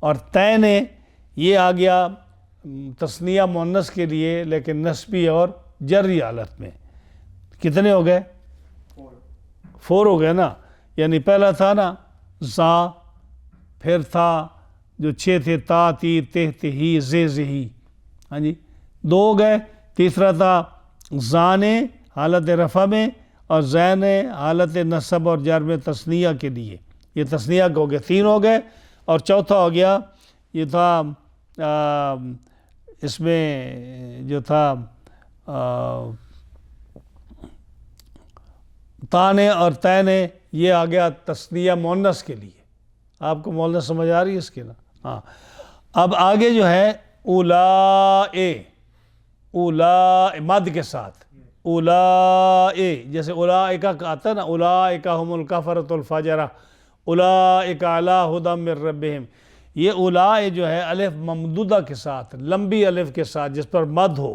اور تینے یہ آ گیا تثنیہ مؤنث کے لیے لیکن نسبی اور جری حالت میں. کتنے ہو گئے؟ 4 ہو گئے نا. یعنی پہلا تھا نا ذا، پھر تھا جو 6 تھے تا، تی، تہ، تہی، زہ، زہی. ہاں جی 2 ہو گئے. تیسرا تھا زانے حالت رفع میں اور زینے حالت نصب اور جر میں تثنیہ کے لیے. یہ تثنیہ کے ہو گئے 3 ہو گئے. اور چوتھا ہو گیا یہ تھا اس میں جو تھا تانے اور تینے یہ آ گیا تثنیہ مؤنث کے لیے. آپ کو مؤنث سمجھ آ رہی ہے اس کی نا؟ ہاں. اب آگے جو ہے اولائے، اولا مد کے ساتھ اولائے، جیسے اولائکہ کا آتا ہے نا، اولائکہ ہم الکفرۃ الفجرہ، اولائکہ علی ھدی من ربہم. یہ اولائے جو ہے الف ممدودہ کے ساتھ، لمبی الف کے ساتھ جس پر مد ہو.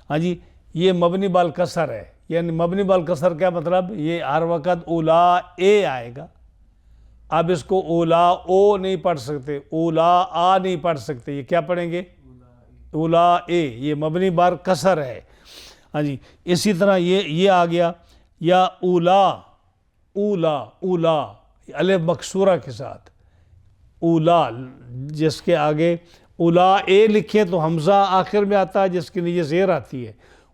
ہاں جی، یہ مبنی بالکسر ہے. یعنی مبنی بالکسر کیا مطلب؟ یہ ہر وقت اولائے آئے گا. اب اس کو اولا او نہیں پڑھ سکتے، اولا آ نہیں پڑھ سکتے. یہ کیا پڑھیں گے؟ اولائے. یہ مبنی بار کسر ہے. ہاں جی، اسی طرح یہ آ گیا یا اولا، اولا اولا الف مکسورہ کے ساتھ، اولا جس کے آگے اولا اے لکھیں تو حمزہ آخر میں آتا ہے جس کے نیچے زیر آتی ہے.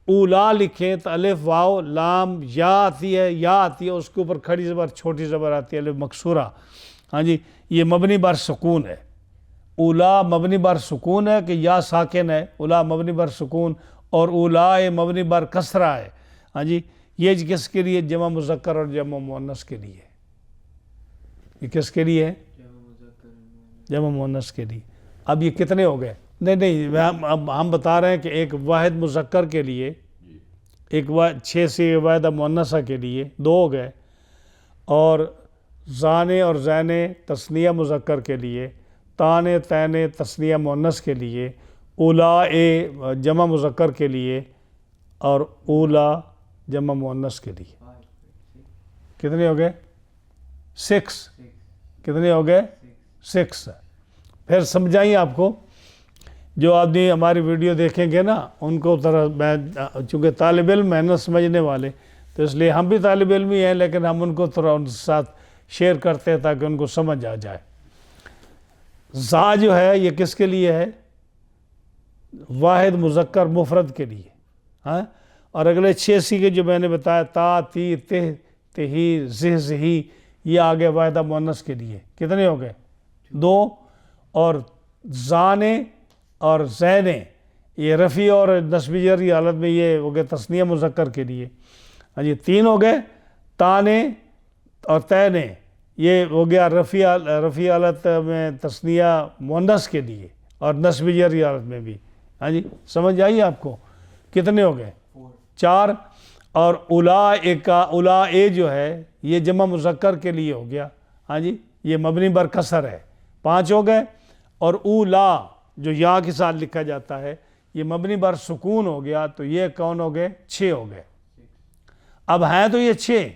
اولا لکھیں تو الف واو لام یا آتی ہے، یا آتی ہے، اس کے اوپر کھڑی زبر چھوٹی زبر آتی ہے الف مکسورہ. ہاں جی، یہ مبنی بار سکون ہے. اولا مبنی بار سکون ہے کہ یا ساکن ہے، اولا مبنی بار سکون، اور اولائے مبنی بار کسرہ ہے. ہاں جی، یہ کس کے لیے؟ جمع مذکر اور جمع مؤنث کے لیے. یہ کس کے لیے ہے؟ جمع مؤنث کے لیے. اب یہ کتنے ہو گئے؟ نہیں اب ہم بتا رہے ہیں کہ ایک واحد مذکر کے لیے، ایک 6 سے واحدہ مؤنثہ کے لیے 2 ہو گئے، اور زانے اور زینے تثنیہ مذکر کے لیے، تانے تینے تثنیہ مؤنث کے لیے، اولائے جمع مذکر کے لیے، اور اولا جمع مؤنث کے لیے. کتنے ہو گئے؟ 6. کتنے ہو گئے؟ 6. پھر سمجھائیں آپ کو، جو آدمی ہماری ویڈیو دیکھیں گے نا ان کو طرح، میں چونکہ طالب علم ہے نا سمجھنے والے، تو اس لیے ہم بھی طالب علم ہی ہیں، لیکن ہم ان کو تھوڑا ان کے ساتھ شیئر کرتے ہیں تاکہ ان کو سمجھ آ جائے. زا جو ہے یہ کس کے لیے ہے؟ واحد مذکر مفرد کے لیے. ہاں، اور اگلے 6 سیغے جو میں نے بتایا، تا تی تہ تہی زہ زہی، یہ آگے واحدہ مؤنث کے لیے. کتنے ہو گئے؟ 2. اور زانے اور زینے یہ رفیع اور نصبی جری حالت میں یہ ہو گئے تثنیہ مذکر کے لیے. ہاں جی، 3 ہو گئے. تانے اور تینے یہ ہو گیا رفیع حالت میں تثنیہ مؤنث کے لیے اور نصبی جری حالت میں بھی. ہاں جی، سمجھ آئیے آپ کو؟ کتنے ہو گئے؟ 4. اور اولائے جو ہے یہ جمع مذکر کے لیے ہو گیا. ہاں جی، یہ مبنی بر کسر ہے. 5 ہو گئے. اور اولا جو یا کے ساتھ لکھا جاتا ہے یہ مبنی بر سکون ہو گیا. تو یہ کون ہو گئے؟ 6 ہو گئے. اب ہیں تو یہ 6،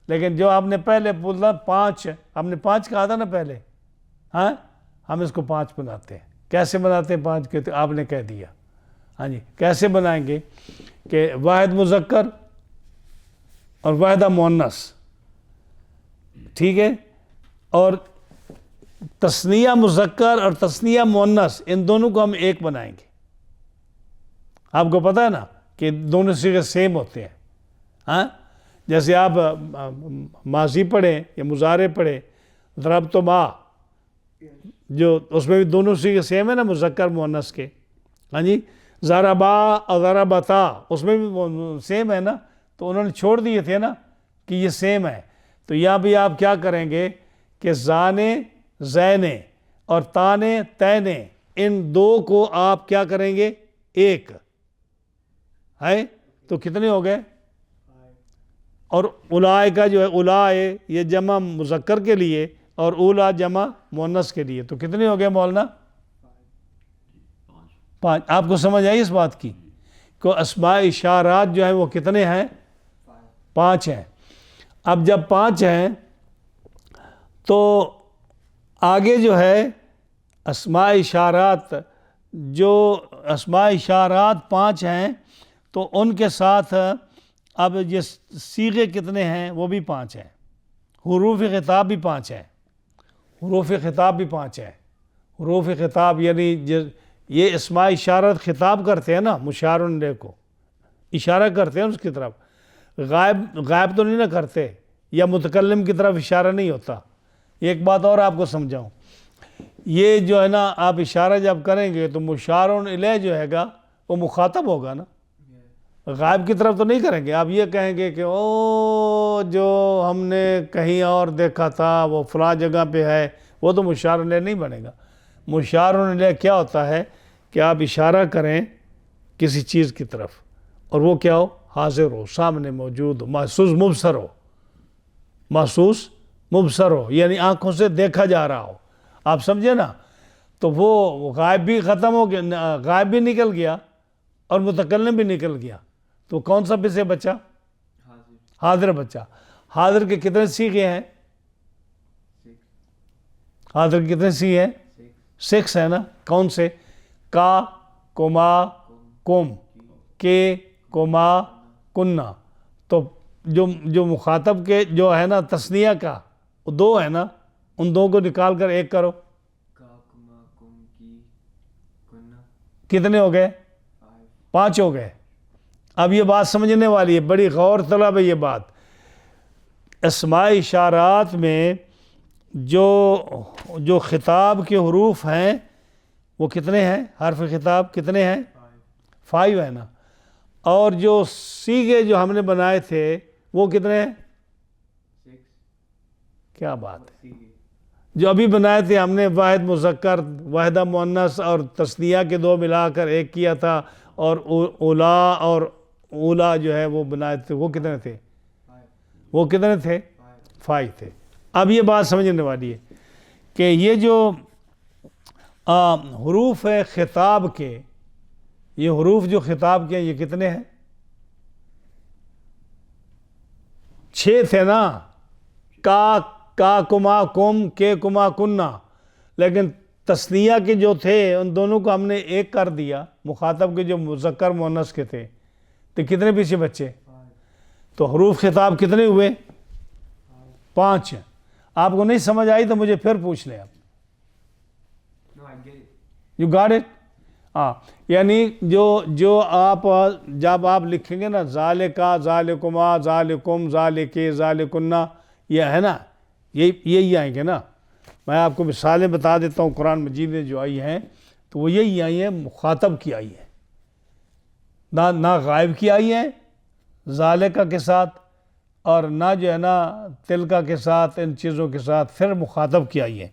لیکن جو آپ نے پہلے بولا 5، ہم نے 5 کہا تھا نا پہلے. ہاں، ہم اس کو 5 بناتے ہیں. کیسے بناتے ہیں 5 کے؟ آپ نے کہہ دیا. ہاں جی، کیسے بنائیں گے کہ واحد مذکر اور واحدہ مؤنث، ٹھیک ہے، اور تثنیہ مذکر اور تثنیہ مؤنث، ان دونوں کو ہم ایک بنائیں گے. آپ کو پتہ ہے نا کہ دونوں صیغے سیم ہوتے ہیں. ہاں، جیسے آپ ماضی پڑھیں یا مضارع پڑھیں، ضربتما، جو اس میں بھی دونوں صیغے سیم ہے نا مذکر مؤنث کے. ہاں جی، ضربا اور ضربتا اس میں بھی سیم ہے نا، تو انہوں نے چھوڑ دیے تھے نا کہ یہ سیم ہے. تو یہاں بھی آپ کیا کریں گے کہ زانے زینے اور تانے تینے، ان 2 کو آپ کیا کریں گے؟ ایک ہے. تو کتنے ہو گئے؟ اور اولائے کا جو ہے اولائے یہ جمع مذکر کے لیے اور اولا جمع مؤنث کے لیے. تو کتنے ہو گئے مولانا؟ 5. آپ کو سمجھ آئی اس بات کی کہ اسماء اشارات جو ہیں وہ کتنے ہیں؟ 5 ہیں. اب جب 5 ہیں تو آگے جو ہے اسماء اشارات، جو اسماء اشارات 5 ہیں تو ان کے ساتھ اب یہ صیغے کتنے ہیں؟ وہ بھی 5 ہیں. حروف خطاب بھی 5 ہیں. حروف خطاب بھی 5 ہیں. حروف خطاب یعنی یہ اسماء اشارات خطاب کرتے ہیں نا، مشار الیہ کو اشارہ کرتے ہیں اس کی طرف. غائب تو نہیں نہ کرتے، یا متکلم کی طرف اشارہ نہیں ہوتا. ایک بات اور آپ کو سمجھاؤں، یہ جو ہے نا آپ اشارہ جب کریں گے تو مشار الیہ جو ہے گا وہ مخاطب ہوگا نا. غائب کی طرف تو نہیں کریں گے. آپ یہ کہیں گے کہ او جو ہم نے کہیں اور دیکھا تھا وہ فلاں جگہ پہ ہے, وہ تو مشار علیہ نہیں بنے گا. مشار علیہ کیا ہوتا ہے کہ آپ اشارہ کریں کسی چیز کی طرف اور وہ کیا ہو, حاضر ہو, سامنے موجود ہو, محسوس مبصر ہو, محسوس مبصر ہو, یعنی آنکھوں سے دیکھا جا رہا ہو. آپ سمجھے نا؟ تو وہ غائب بھی ختم ہو گیا, غائب بھی نکل گیا اور متکلم بھی نکل گیا. تو کون سا پسے بچا؟
حاضر.
حاضر بچا. حاضر کے کتنے صیغے ہیں؟
6.
حاضر کے کتنے صیغے ہیں؟ 6 ہے نا. کون سے؟ کا, کما, کم, کے, کما, کننا. تو جو مخاطب کے جو ہے نا تثنیہ کا وہ 2 ہے نا, ان 2 کو نکال کر ایک کرو.
کا, کما, کم, کی, کننا.
کتنے ہو گئے؟ 5 ہو گئے. اب یہ بات سمجھنے والی ہے, بڑی غور طلب ہے یہ بات. اسماء اشارات میں جو خطاب کے حروف ہیں وہ کتنے ہیں؟ حرف خطاب کتنے ہیں؟ 5 ہے نا. اور جو صیغے جو ہم نے بنائے تھے وہ کتنے ہیں؟
6.
کیا بات ہے. جو ابھی بنائے تھے ہم نے واحد مذکر, واحدہ مؤنث اور تثنیہ کے 2 ملا کر ایک کیا تھا, اور اولا اور اولا جو ہے وہ بنائے تھے, وہ کتنے تھے؟ وہ کتنے تھے؟ 5 تھے. اب یہ بات سمجھنے والی ہے کہ یہ جو حروف ہے خطاب کے, یہ حروف جو خطاب کے ہیں یہ کتنے ہیں؟ 6 تھے نا. کا, کما, کم, کے, کما, کننا. لیکن تثنیہ کے جو تھے ان دونوں کو ہم نے ایک کر دیا, مخاطب کے جو مذکر مؤنث کے تھے. تو کتنے پیچھے بچے؟ تو حروف خطاب کتنے ہوئے؟ 5. آپ کو نہیں سمجھ آئی تو مجھے پھر پوچھ لیں آپ.
No, I get it.
You got it. ہاں, یعنی جو آپ جب آپ لکھیں گے نا ذالکا, ذالکما, ذالکم, ذالکی, ذالکنا, یہ ہے نا, یہی آئیں گے نا. میں آپ کو مثالیں بتا دیتا ہوں قرآن مجید میں جو آئی ہیں تو وہ یہی آئی ہیں, مخاطب کی آئی ہیں, نہ غائب کی آئی ہیں ذالکا کے ساتھ, اور نہ جو ہے نا تلکا کے ساتھ, ان چیزوں کے ساتھ, پھر مخاطب کی آئی ہیں.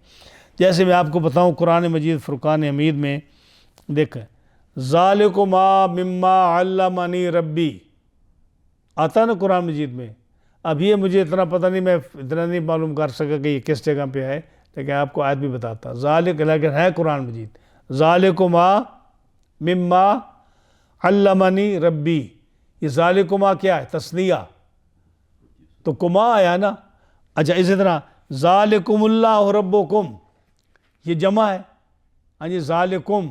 جیسے میں آپ کو بتاؤں قرآن مجید فرقان حمید میں دیکھیں, ذالکما مما علمنی ربی آتا ہے نا قرآن مجید میں. اب یہ مجھے اتنا پتہ نہیں, میں اتنا نہیں معلوم کر سکا کہ یہ کس جگہ پہ ہے, لیکن آپ کو آیت بھی بتاتا. ذالک, لیکن ہے قرآن مجید. ذالکما مما علمنی ربی, یہ ذالکما کیا ہے؟ تثنیہ. تو کما آیا نا. اچھا, اسی طرح ذالکم اللہ ربکم, یہ جمع ہے. ہاں جی, ذالکم,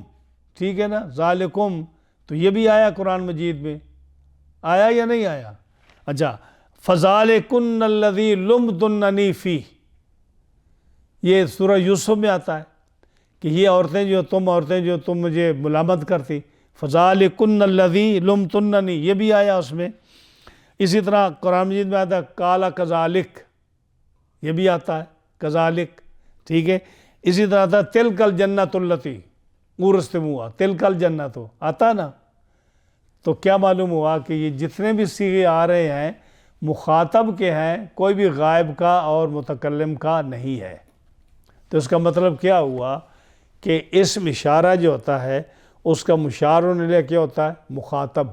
ٹھیک ہے نا, ذالکم, تو یہ بھی آیا قرآن مجید میں, آیا یا نہیں آیا؟ اچھا, فذالکن الذی لمتننی فیہ, یہ سورہ یوسف میں آتا ہے کہ یہ عورتیں جو تم مجھے ملامت کرتی, فذالکن الذی لمتننی, یہ بھی آیا اس میں. اسی طرح قرآن مجید میں آتا ہے قال کذالک, یہ بھی آتا ہے کذالک, ٹھیک ہے. اسی طرح آتا ہے تلک الجنۃ التی اورثتموہا, تلک الجنۃ, آتا نا. تو کیا معلوم ہوا کہ یہ جتنے بھی صیغے آ رہے ہیں مخاطب کے ہیں, کوئی بھی غائب کا اور متکلم کا نہیں ہے. تو اس کا مطلب کیا ہوا کہ اسم اشارہ جو ہوتا ہے اس کا مشار الیہ کیا ہوتا ہے؟ مخاطب,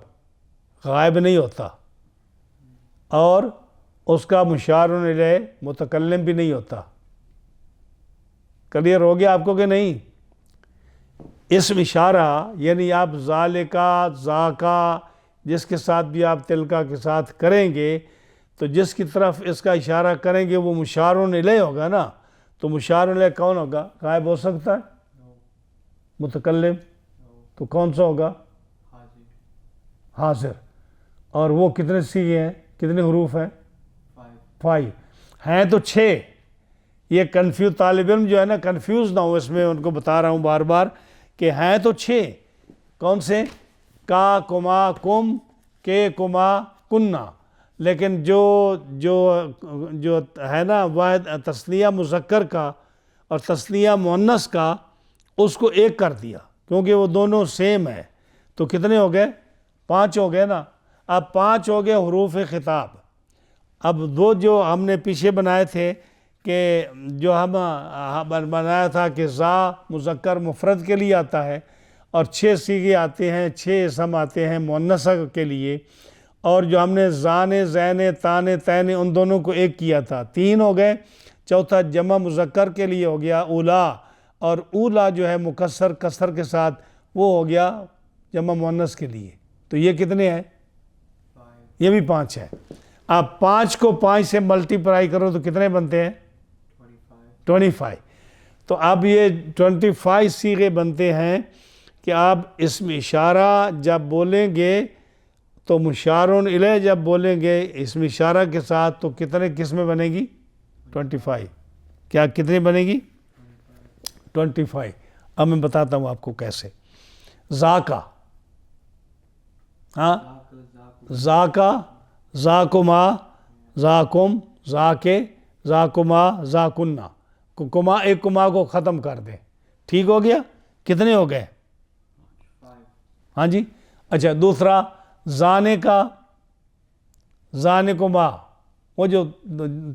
غائب نہیں ہوتا, اور اس کا مشار الیہ متکلم بھی نہیں ہوتا. کلیئر ہو گیا آپ کو کہ نہیں؟ اسم اشارہ یعنی آپ ذالکا, ذاکا, جس کے ساتھ بھی آپ تلکا کے ساتھ کریں گے تو جس کی طرف اس کا اشارہ کریں گے وہ مشار الیہ ہوگا نا. تو مشار الیہ کون ہوگا؟ غائب ہو سکتا ہے؟ متکلم. تو کون سا ہوگا؟ حاضر. اور وہ کتنے صیغے ہیں, کتنے حروف ہیں؟ 5 ہیں. تو 6. یہ کنفیوز طالب علم جو ہے نا کنفیوز نہ ہو, اس میں ان کو بتا رہا ہوں بار بار کہ ہیں تو 6. کون سے؟ کا, کما, کم, کے, کما, کننا. لیکن جو ہے نا واحد تثنیہ مذکر کا اور تثنیہ مؤنث کا, اس کو ایک کر دیا کیونکہ وہ دونوں سیم ہے. تو کتنے ہو گئے؟ 5 ہو گئے نا. اب 5 ہو گئے حروف خطاب. اب 2 جو ہم نے پیچھے بنائے تھے کہ جو ہم بنایا تھا کہ زا مذکر مفرد کے لیے آتا ہے اور 6 صیغے آتے ہیں، 6 اسم آتے ہیں مؤنثہ کے لیے، اور جو ہم نے زانے زینے تانے تینے ان دونوں کو ایک کیا تھا، 3 ہو گئے. چوتھا جمع مذکر کے لیے ہو گیا اولا، اور اولا جو ہے مکسر کسر کے ساتھ وہ ہو گیا جمع مؤنث کے لیے. تو یہ کتنے ہیں؟ یہ بھی 5 ہے. آپ 5 کو 5 سے ملٹیپلائی کرو تو کتنے بنتے ہیں؟ 25. تو اب یہ 25 صیغے بنتے ہیں کہ آپ اسم اشارہ جب بولیں گے تو مشارون الیہ جب بولیں گے اسم اشارہ کے ساتھ تو کتنے قسمیں بنے گی؟ 25. کیا کتنی بنے گی؟ 25. اب میں بتاتا ہوں آپ کو کیسے. ذاکا، ہاں، ذاکا، ذاکما، ذاکم، ذاکے، ذاکما، ذاکنا. کما، ایک کما کو ختم کر دیں. ٹھیک ہو گیا؟ کتنے ہو گئے؟ ہاں جی. اچھا دوسرا زانے کا، زانے کما، وہ جو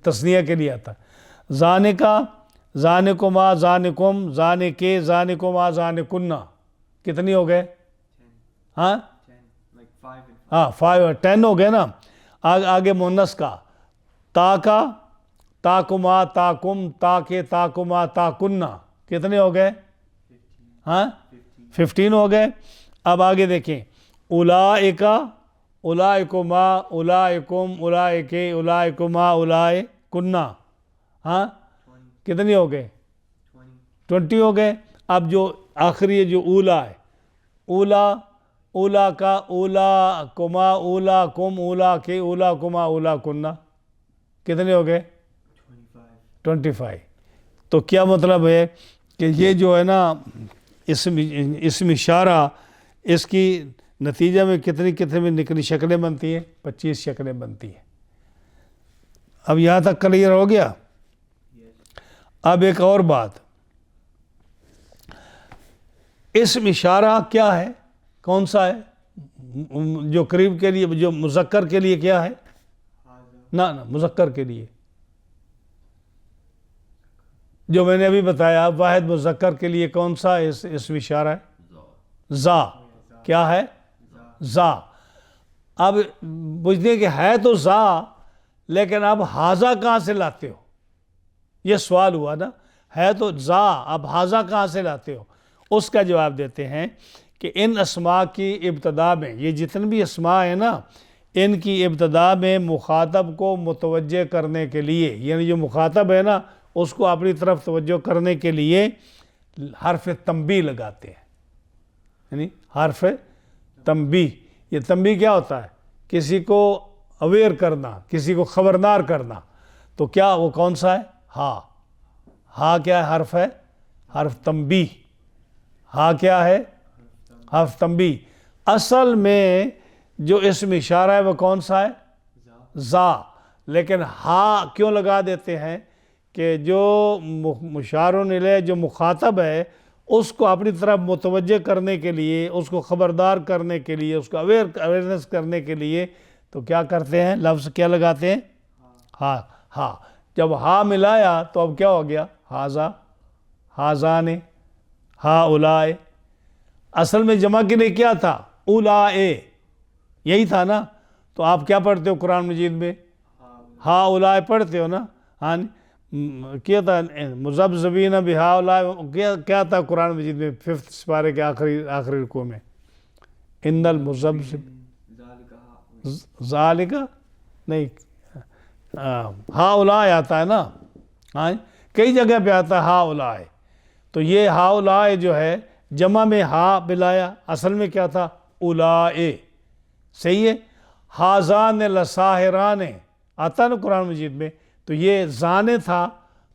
تثنیہ کے لیے آتا. زانے کا، زانے کما، زانے کم، زانے کے، زانے کما، زانے کننا. کتنی ہو گئے؟ ہاں 5 اور 10 ہو گئے نا. آگے مونس کا، تا کا، تا کما، تا کم، تا کے، تا کما، تا کننا. کتنے ہو گئے؟ ہاں 15 ہو گئے. اب آگے دیکھیں اولائکا، اولائکما، اولائکم، اولائکے، اولائکما، اولائکننا. ہاں کتنی ہو گئے؟ 20 ہو گئے. اب جو آخری جو اولا ہے، اولا، اولا کا، اولا کما، اولا کم، اولا کے، اولا کما، اولا کننا. کتنے ہو گئے؟ 25. تو کیا مطلب ہے کہ یہ جو ہے نا اسم اشارہ، اس کی نتیجہ میں کتنی شکلیں بنتی ہیں؟ 25 شکلیں بنتی ہیں. اب یہاں تک کلیئر ہو گیا. اب ایک اور بات، اسم اشارہ کیا ہے؟ کون سا ہے؟ جو قریب کے لیے، جو مذکر کے لیے کیا ہے؟ نہ مذکر کے لیے جو میں نے ابھی بتایا، واحد مذکر کے لیے کون سا اسم اشارہ ہے؟ زا. کیا ہے؟ زا. اب بجھتے کہ ہے تو زا، لیکن اب ہاذا کہاں سے لاتے ہو؟ یہ سوال ہوا نا. ہے تو زا، اب ہاذا کہاں سے لاتے ہو؟ اس کا جواب دیتے ہیں کہ ان اسماء کی ابتدا میں، یہ جتنے بھی اسماء ہیں نا، ان کی ابتدا میں مخاطب کو متوجہ کرنے کے لیے، یعنی جو مخاطب ہے نا اس کو اپنی طرف توجہ کرنے کے لیے حرف تنبیہ لگاتے ہیں. یعنی حرف تنبیہ. یہ تنبیہ کیا ہوتا ہے؟ کسی کو اویئر کرنا، کسی کو خبردار کرنا. تو کیا وہ کون سا ہے؟ ہا. ہا کیا ہے؟ حرف ہے، حرف تنبیہ. ہا کیا ہے؟ حرف تنبیہ. اصل میں جو اسم اشارہ ہے وہ کون سا ہے؟ زا. لیکن ہا کیوں لگا دیتے ہیں؟ کہ جو مشارون الیہ، جو مخاطب ہے، اس کو اپنی طرف متوجہ کرنے کے لیے، اس کو خبردار کرنے کے لیے، اس کو اویئرنس کرنے کے لیے تو کیا کرتے ہیں؟ لفظ کیا لگاتے ہیں؟ ہا. ہا. جب ہا ملایا تو اب کیا ہو گیا؟ ہاذا، ہاذانے، ہا اولائے. اصل میں جمع کے لیے کیا تھا؟ اولائے. یہی تھا نا. تو آپ کیا پڑھتے ہو قرآن مجید میں؟ ہا اولائے پڑھتے ہو نا. ہاں کیا تھا؟ مذبذبین بہا اولائے. کیا تھا قرآن مجید میں 5 سپارے کے آخری رکوع میں؟ ان المذبذب ذالک نہیں، ہا اولائے آتا ہے نا. ہاں کئی جگہ پہ آتا ہے ہا اولائے. تو یہ ہا اولائے جو ہے جمع میں ہا بلایا، اصل میں کیا تھا؟ اولائے. صحیح ہے. ہاذان لساحران آتا ہے نا قرآن مجید میں. تو یہ زانے تھا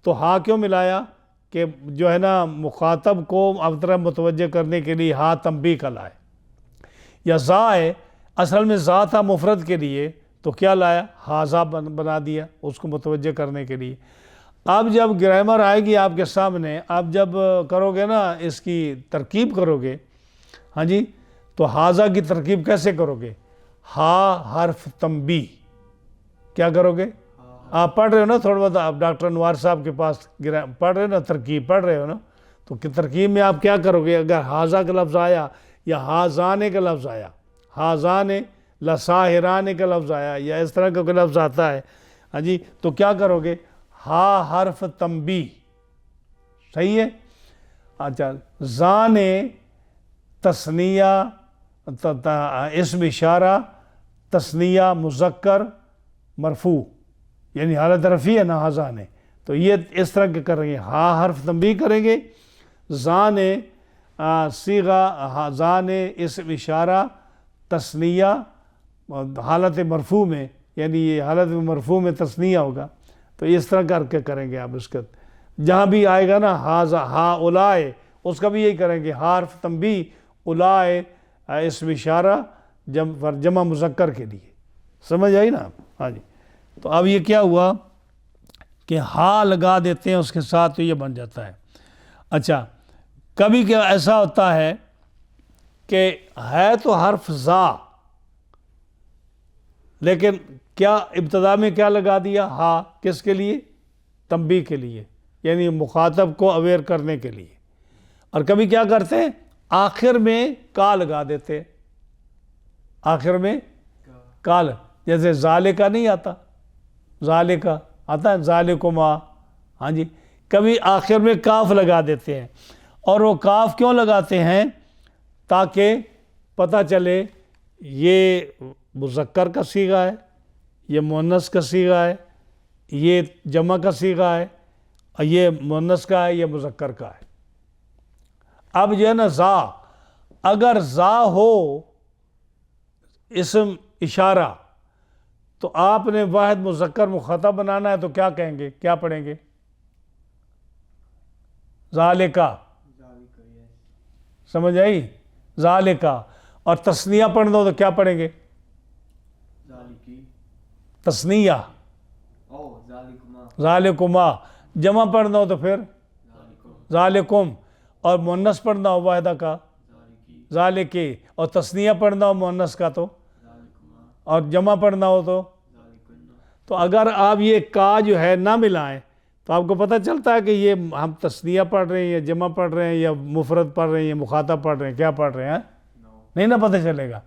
تو ہا کیوں ملایا؟ کہ جو ہے نا مخاطب کو اب طرف متوجہ کرنے کے لیے ہا تنبیہ کا لائے. یا زا ہے، اصل میں زا تھا مفرد کے لیے تو کیا لایا؟ ہاذا بنا دیا اس کو متوجہ کرنے کے لیے. اب جب گرامر آئے گی آپ کے سامنے، آپ جب کرو گے نا اس کی ترکیب کرو گے، ہاں جی، تو ہاذا کی ترکیب کیسے کرو گے؟ ہا حرف تنبیہ. کیا کرو گے؟ آپ پڑھ رہے ہو نا تھوڑا بہت، آپ ڈاکٹر انوار صاحب کے پاس پڑھ رہے ہو نا، ترکیب پڑھ رہے ہو نا، تو ترکیب میں آپ کیا کرو گے؟ اگر ہاذا کا لفظ آیا یا ہاذانے کا لفظ آیا، ہاذانے لساہرانے کا لفظ آیا یا اس طرح کا کوئی لفظ آتا ہے، ہاں جی، تو کیا کرو گے؟ ہا حرف تنبیہ. صحیح ہے؟ اچھا، زان تثنیہ، اسم اشارہ، تثنیہ مذکر مرفوع، یعنی حالت رفیع ہے نا ہاذان ہے، تو یہ اس طرح کے کریں گے. ہا حرف تنبیہ کریں گے، زان صیغہ، زان اسم اشارہ، تثنیہ حالت مرفوع میں، یعنی یہ حالت مرفوع میں تثنیہ ہوگا، تو اس طرح کر کے کریں گے آپ. اس کا جہاں بھی آئے گا نا ہا اولائے، اس کا بھی یہی کریں گے، حرف تنبیہ، اولائے اسم اشارہ جمع مذکر کے لیے. سمجھ آئی نا آپ؟ ہاں جی. تو اب یہ کیا ہوا کہ ہا لگا دیتے ہیں اس کے ساتھ تو یہ بن جاتا ہے. اچھا، کبھی کیا ایسا ہوتا ہے کہ ہے تو حرف زا، لیکن کیا ابتدا میں کیا لگا دیا؟ ہا. کس کے لیے؟ تنبیہ کے لیے، یعنی مخاطب کو اویئر کرنے کے لیے. اور کبھی کیا کرتے ہیں؟ آخر میں کا لگا دیتے، آخر میں کال، جیسے ذالکا نہیں آتا، ذالکا آتا ہے، ذالکما، ہاں جی، کبھی آخر میں کاف لگا دیتے ہیں. اور وہ کاف کیوں لگاتے ہیں؟ تاکہ پتہ چلے یہ مذکر کا صیغہ ہے، یہ مؤنث کا صیغہ ہے، یہ جمع کا صیغہ ہے، اور یہ مؤنث کا ہے، یہ مذکر کا ہے. اب جو ہے نا زا، اگر زا ہو اسم اشارہ تو آپ نے واحد مذکر مخاطب بنانا ہے، تو کیا کہیں گے؟ کیا پڑھیں گے؟ ذالکا. سمجھ آئی؟ ذالکا. اور تثنیہ پڑھنا ہو تو کیا پڑھیں گے؟ تثنیہ، ذالکما. جمع پڑھنا ہو تو پھر ذالکم. اور مؤنث پڑھنا ہو واحدہ کا ذالکی. اور تثنیہ پڑھنا ہو مؤنث کا تو، اور جمع پڑھنا ہو تو اگر آپ یہ کا جو ہے نہ ملائیں تو آپ کو پتہ چلتا ہے کہ یہ ہم تثنیہ پڑھ رہے ہیں یا جمع پڑھ رہے ہیں یا مفرد پڑھ رہے ہیں یا مخاطب پڑھ رہے ہیں، کیا پڑھ رہے ہیں؟ نہیں نہ پتہ چلے گا.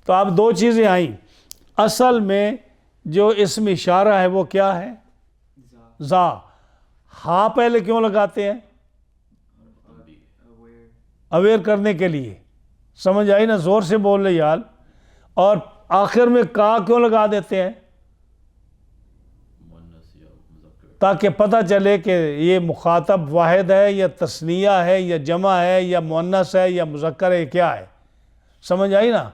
تو اب دو چیزیں آئیں. اصل میں جو اسم اشارہ ہے وہ کیا ہے؟ زا. ہا پہلے کیوں لگاتے ہیں؟ اویئر کرنے کے لیے. سمجھ آئی نا؟ زور سے بول رہے یار. اور آخر میں کا کیوں لگا دیتے ہیں؟ تاکہ پتہ چلے کہ یہ مخاطب واحد ہے یا تثنیہ ہے یا جمع ہے یا مؤنث ہے یا مذکر ہے، کیا ہے. سمجھ آئی نا؟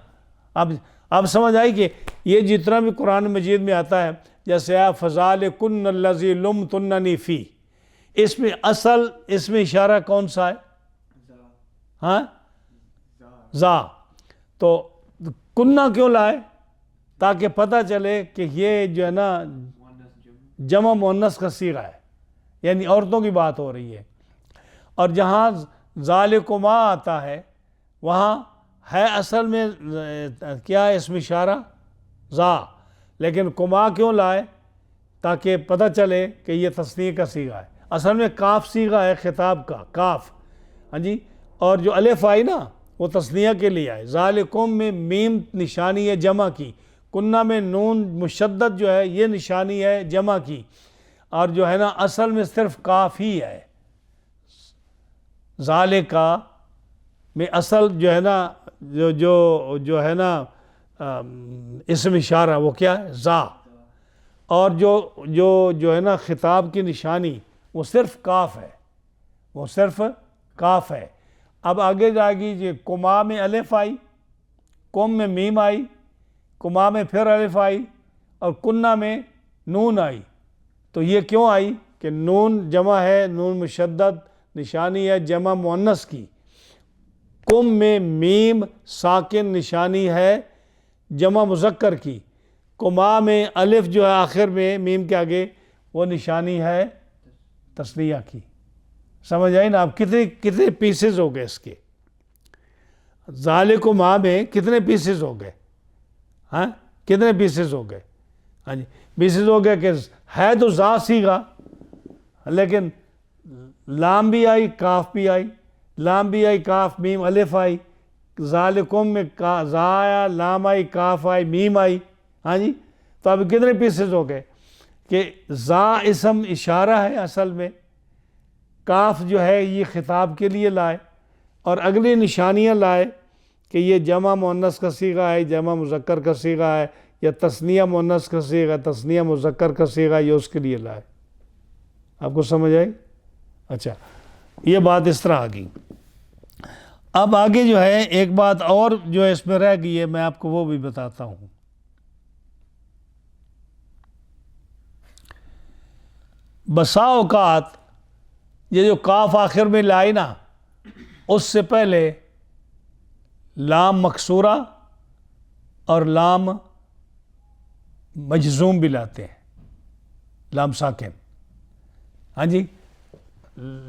اب سمجھ آئی کہ یہ جتنا بھی قرآن مجید میں آتا ہے، جیسے فَذَلِكُنَّ الَّذِي لُمْتُنَّنِي فِيهِ، اس میں اصل اس میں اشارہ کون سا ہے؟ ہاں، زا. تو کنہ کیوں لائے؟ تاکہ پتہ چلے کہ یہ جو ہے نا جمع مؤنث کا صیغہ ہے، یعنی عورتوں کی بات ہو رہی ہے. اور جہاں ذالکما آتا ہے وہاں ہے اصل میں کیا ہے؟ اسم اشارہ زا، لیکن کما کیوں لائے؟ تاکہ پتہ چلے کہ یہ تثنیہ کا صیغہ ہے. اصل میں کاف صیغہ ہے خطاب کا، کاف، ہاں جی. اور جو الف آئی نا وہ تثنیہ کے لیے آئے. ذالکم میں میم نشانی ہے جمع کی، کنہ میں نون مشدد جو ہے یہ نشانی ہے جمع کی، اور جو ہے نا اصل میں صرف کاف ہی ہے. ذالکا میں اصل جو ہے نا جو ہے نا اسم اشارہ وہ کیا ہے؟ زا. اور جو ہے نا خطاب کی نشانی وہ صرف کاف ہے، وہ صرف کاف ہے. اب آگے جائے گی جی، کما میں الف آئی، کم میں میم آئی، کما میں پھر الف آئی، اور کنہ میں نون آئی. تو یہ کیوں آئی؟ کہ نون جمع ہے، نون مشدد نشانی ہے جمع مؤنث کی. کم میں میم ساکن نشانی ہے جمع مذکر کی. کما میں الف جو ہے آخر میں میم کے آگے وہ نشانی ہے تثنیہ کی. سمجھ آئی نا؟ آپ کتنے پیسز ہو گئے اس کے؟ ذالکما میں کتنے پیسز ہو گئے؟ ہاں کتنے پیسز ہو گئے؟ ہاں جی پیسز ہو گئے کہ ہے تو زا سیغہ لیکن لام بھی آئی کاف بھی آئی، لام بھی آئی کاف میم الف آئی، ذالکم میں زا آیا، لام آئی، کاف آئی، میم آئی. ہاں جی تو اب کتنے پیسز ہو گئے کہ زا اسم اشارہ ہے اصل میں، کاف جو ہے یہ خطاب کے لیے لائے، اور اگلی نشانیاں لائے کہ یہ جمع مؤنث کا صیغہ ہے، جمع مذکر کا صیغہ ہے، یا تثنیہ مؤنث کا صیغہ، تثنیہ مذکر کا صیغہ، یہ اس کے لیے لائے. آپ کو سمجھ آئی؟ اچھا یہ بات اس طرح آ گئی. اب آگے جو ہے ایک بات اور جو اس میں رہ گئی ہے، میں آپ کو وہ بھی بتاتا ہوں. بسا اوقات یہ جو کاف آخر میں لائی نا، اس سے پہلے لام مکسورہ اور لام مجزوم بھی لاتے ہیں، لام ساکن. ہاں جی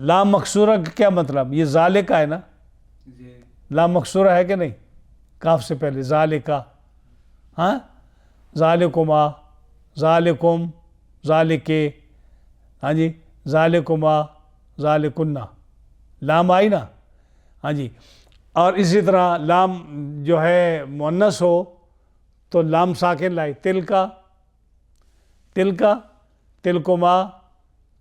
لام مکسورہ کا کیا مطلب؟ یہ ذالکہ ہے نا، لام مکسورہ ہے کہ نہیں؟ کاف سے پہلے ذالکہ، ہاں ذالکما، ذالکم، ذالکے، ہاں جی ذالکما، ذالکنا، لام آئی نا. ہاں جی اور اسی طرح لام جو ہے مؤنث ہو تو لام ساکن لائی، تلکا، تلکا، تلکما،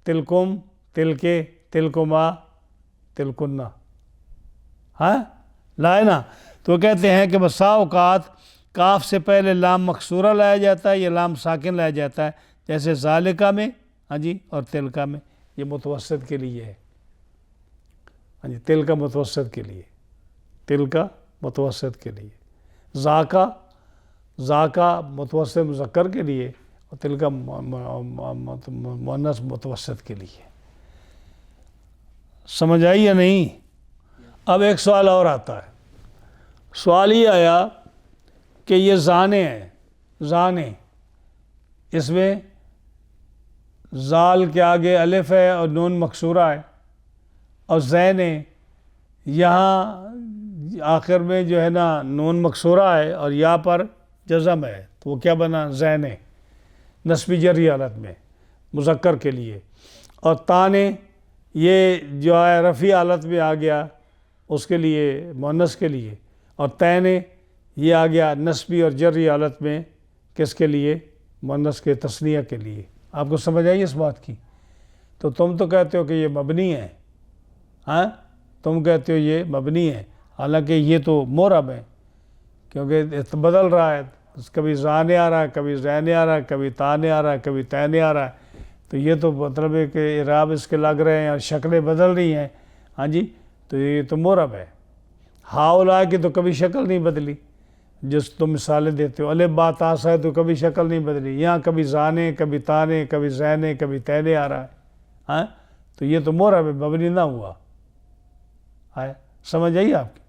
تلکم، تلکے، تلکما، تلکنا، ہاں لائے نا. تو کہتے ہیں کہ بسا اوقات کاف سے پہلے لام مکسورہ لایا جاتا ہے یا لام ساکن لایا جاتا ہے، جیسے ذالکہ میں ہاں جی اور تلکا میں. یہ متوسط کے لیے ہے. ہاں جی تلکا متوسط کے لیے، تلکا متوسط کے لیے، ذاکا، ذاکا متوسط مذکر کے لیے، اور تلکا مؤنث متوسط کے لیے. سمجھ آئی یا نہیں؟ اب ایک سوال اور آتا ہے. سوال یہ آیا کہ یہ زانے ہیں، زانے، اس میں زال کے آگے الف ہے اور نون مکسورہ ہے، اور زین یہاں آخر میں جو ہے نا نون مکسورہ ہے اور یا پر جزم ہے، تو وہ کیا بنا؟ زین، نسبی جری حالت میں مذکر کے لیے. اور تانے یہ جو ہے رفیع حالت میں آ گیا اس کے لیے، مؤنث کے لیے. اور تینے یہ آ گیا نسبی اور جری حالت میں کس کے لیے؟ مؤنث کے، تثنیہ کے لیے. آپ کو سمجھ آئی اس بات کی؟ تو تم تو کہتے ہو کہ یہ مبنی ہے، ہاں تم کہتے ہو یہ مبنی ہے، حالانکہ یہ تو معرب ہے کیونکہ بدل رہا ہے، کبھی زانے آ رہا ہے، کبھی زینے آ رہا ہے، کبھی تانے آ رہا ہے، کبھی تینے آ رہا ہے. تو یہ تو مطلب ہے کہ اعراب اس کے لگ رہے ہیں اور شکلیں بدل رہی ہیں. ہاں جی تو یہ تو معرب ہے. ہاؤلا کی تو کبھی شکل نہیں بدلی، جس تم مثالیں دیتے ہو. الف با تا سا ہے تو کبھی شکل نہیں بدلی، یہاں کبھی زانے، کبھی تانے، کبھی زینے، کبھی تینے آ رہا ہے. ہاں تو یہ تو معرب ہے، مبنی نہ ہوا. سمجھ آئی آپ کی؟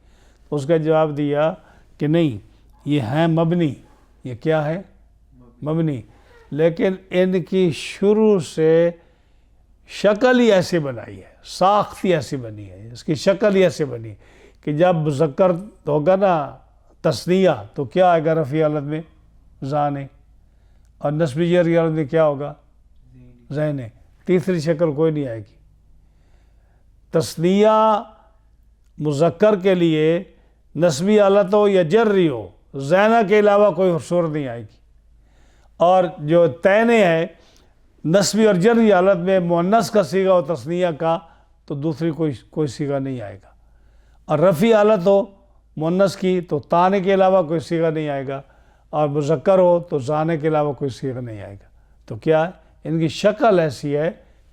اس کا جواب دیا کہ نہیں یہ ہیں مبنی. یہ کیا ہے؟ مبنی. لیکن ان کی شروع سے شکل ہی ایسے بنائی ہے، ساخت ہی ایسی بنی ہے، اس کی شکل ہی ایسے بنی کہ جب مذکر ہوگا نا تثنیہ تو کیا آئے گا رفیع حالت میں؟ زانے، اور نسبی جری حالت میں کیا ہوگا؟ زینے. تیسری شکل کوئی نہیں آئے گی. تثنیہ مذکر کے لیے نسبی حالت ہو یا جری ہو، زینہ کے علاوہ کوئی صورت نہیں آئے گی. اور جو تینے ہے نسبی اور جری حالت میں مؤنث کا صیغہ ہو تثنیہ کا تو دوسری کوئی صیغہ نہیں آئے گا. اور رفیع حالت ہو مؤنث کی تو تانے کے علاوہ کوئی صیغہ نہیں آئے گا، اور مذکر ہو تو زانے کے علاوہ کوئی صیغہ نہیں آئے گا. تو کیا ہے؟ ان کی شکل ایسی ہے،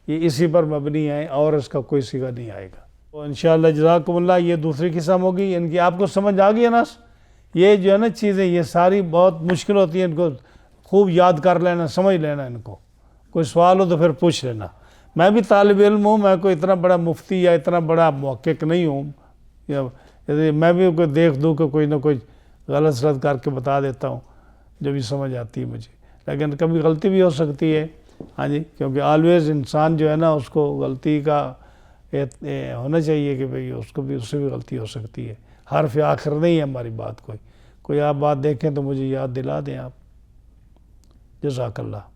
یہ اسی پر مبنی ہے اور اس کا کوئی صیغہ نہیں آئے گا. تو انشاءاللہ جزاکم اللہ یہ دوسری قسم ہوگی. ان کی آپ کو سمجھ آ گئی ہے نا؟ یہ جو ہے نا چیزیں یہ ساری بہت مشکل ہوتی ہیں، ان کو خوب یاد کر لینا، سمجھ لینا. ان کو کوئی سوال ہو تو پھر پوچھ لینا. میں بھی طالب علم ہوں، میں کوئی اتنا بڑا مفتی یا اتنا بڑا محقق نہیں ہوں، یا میں بھی کوئی دیکھ دوں کہ کوئی نہ کوئی غلط سلط کر کے بتا دیتا ہوں جو بھی سمجھ آتی ہے مجھے. لیکن کبھی غلطی بھی ہو سکتی ہے. ہاں جی کیونکہ آلویز انسان جو ہے نا اس کو غلطی کا ہونا چاہیے کہ بھئی اس کو بھی، اس سے بھی غلطی ہو سکتی ہے. حرف آخر نہیں ہے ہماری بات. کوئی آپ بات دیکھیں تو مجھے یاد دلا دیں آپ. جزاک اللہ.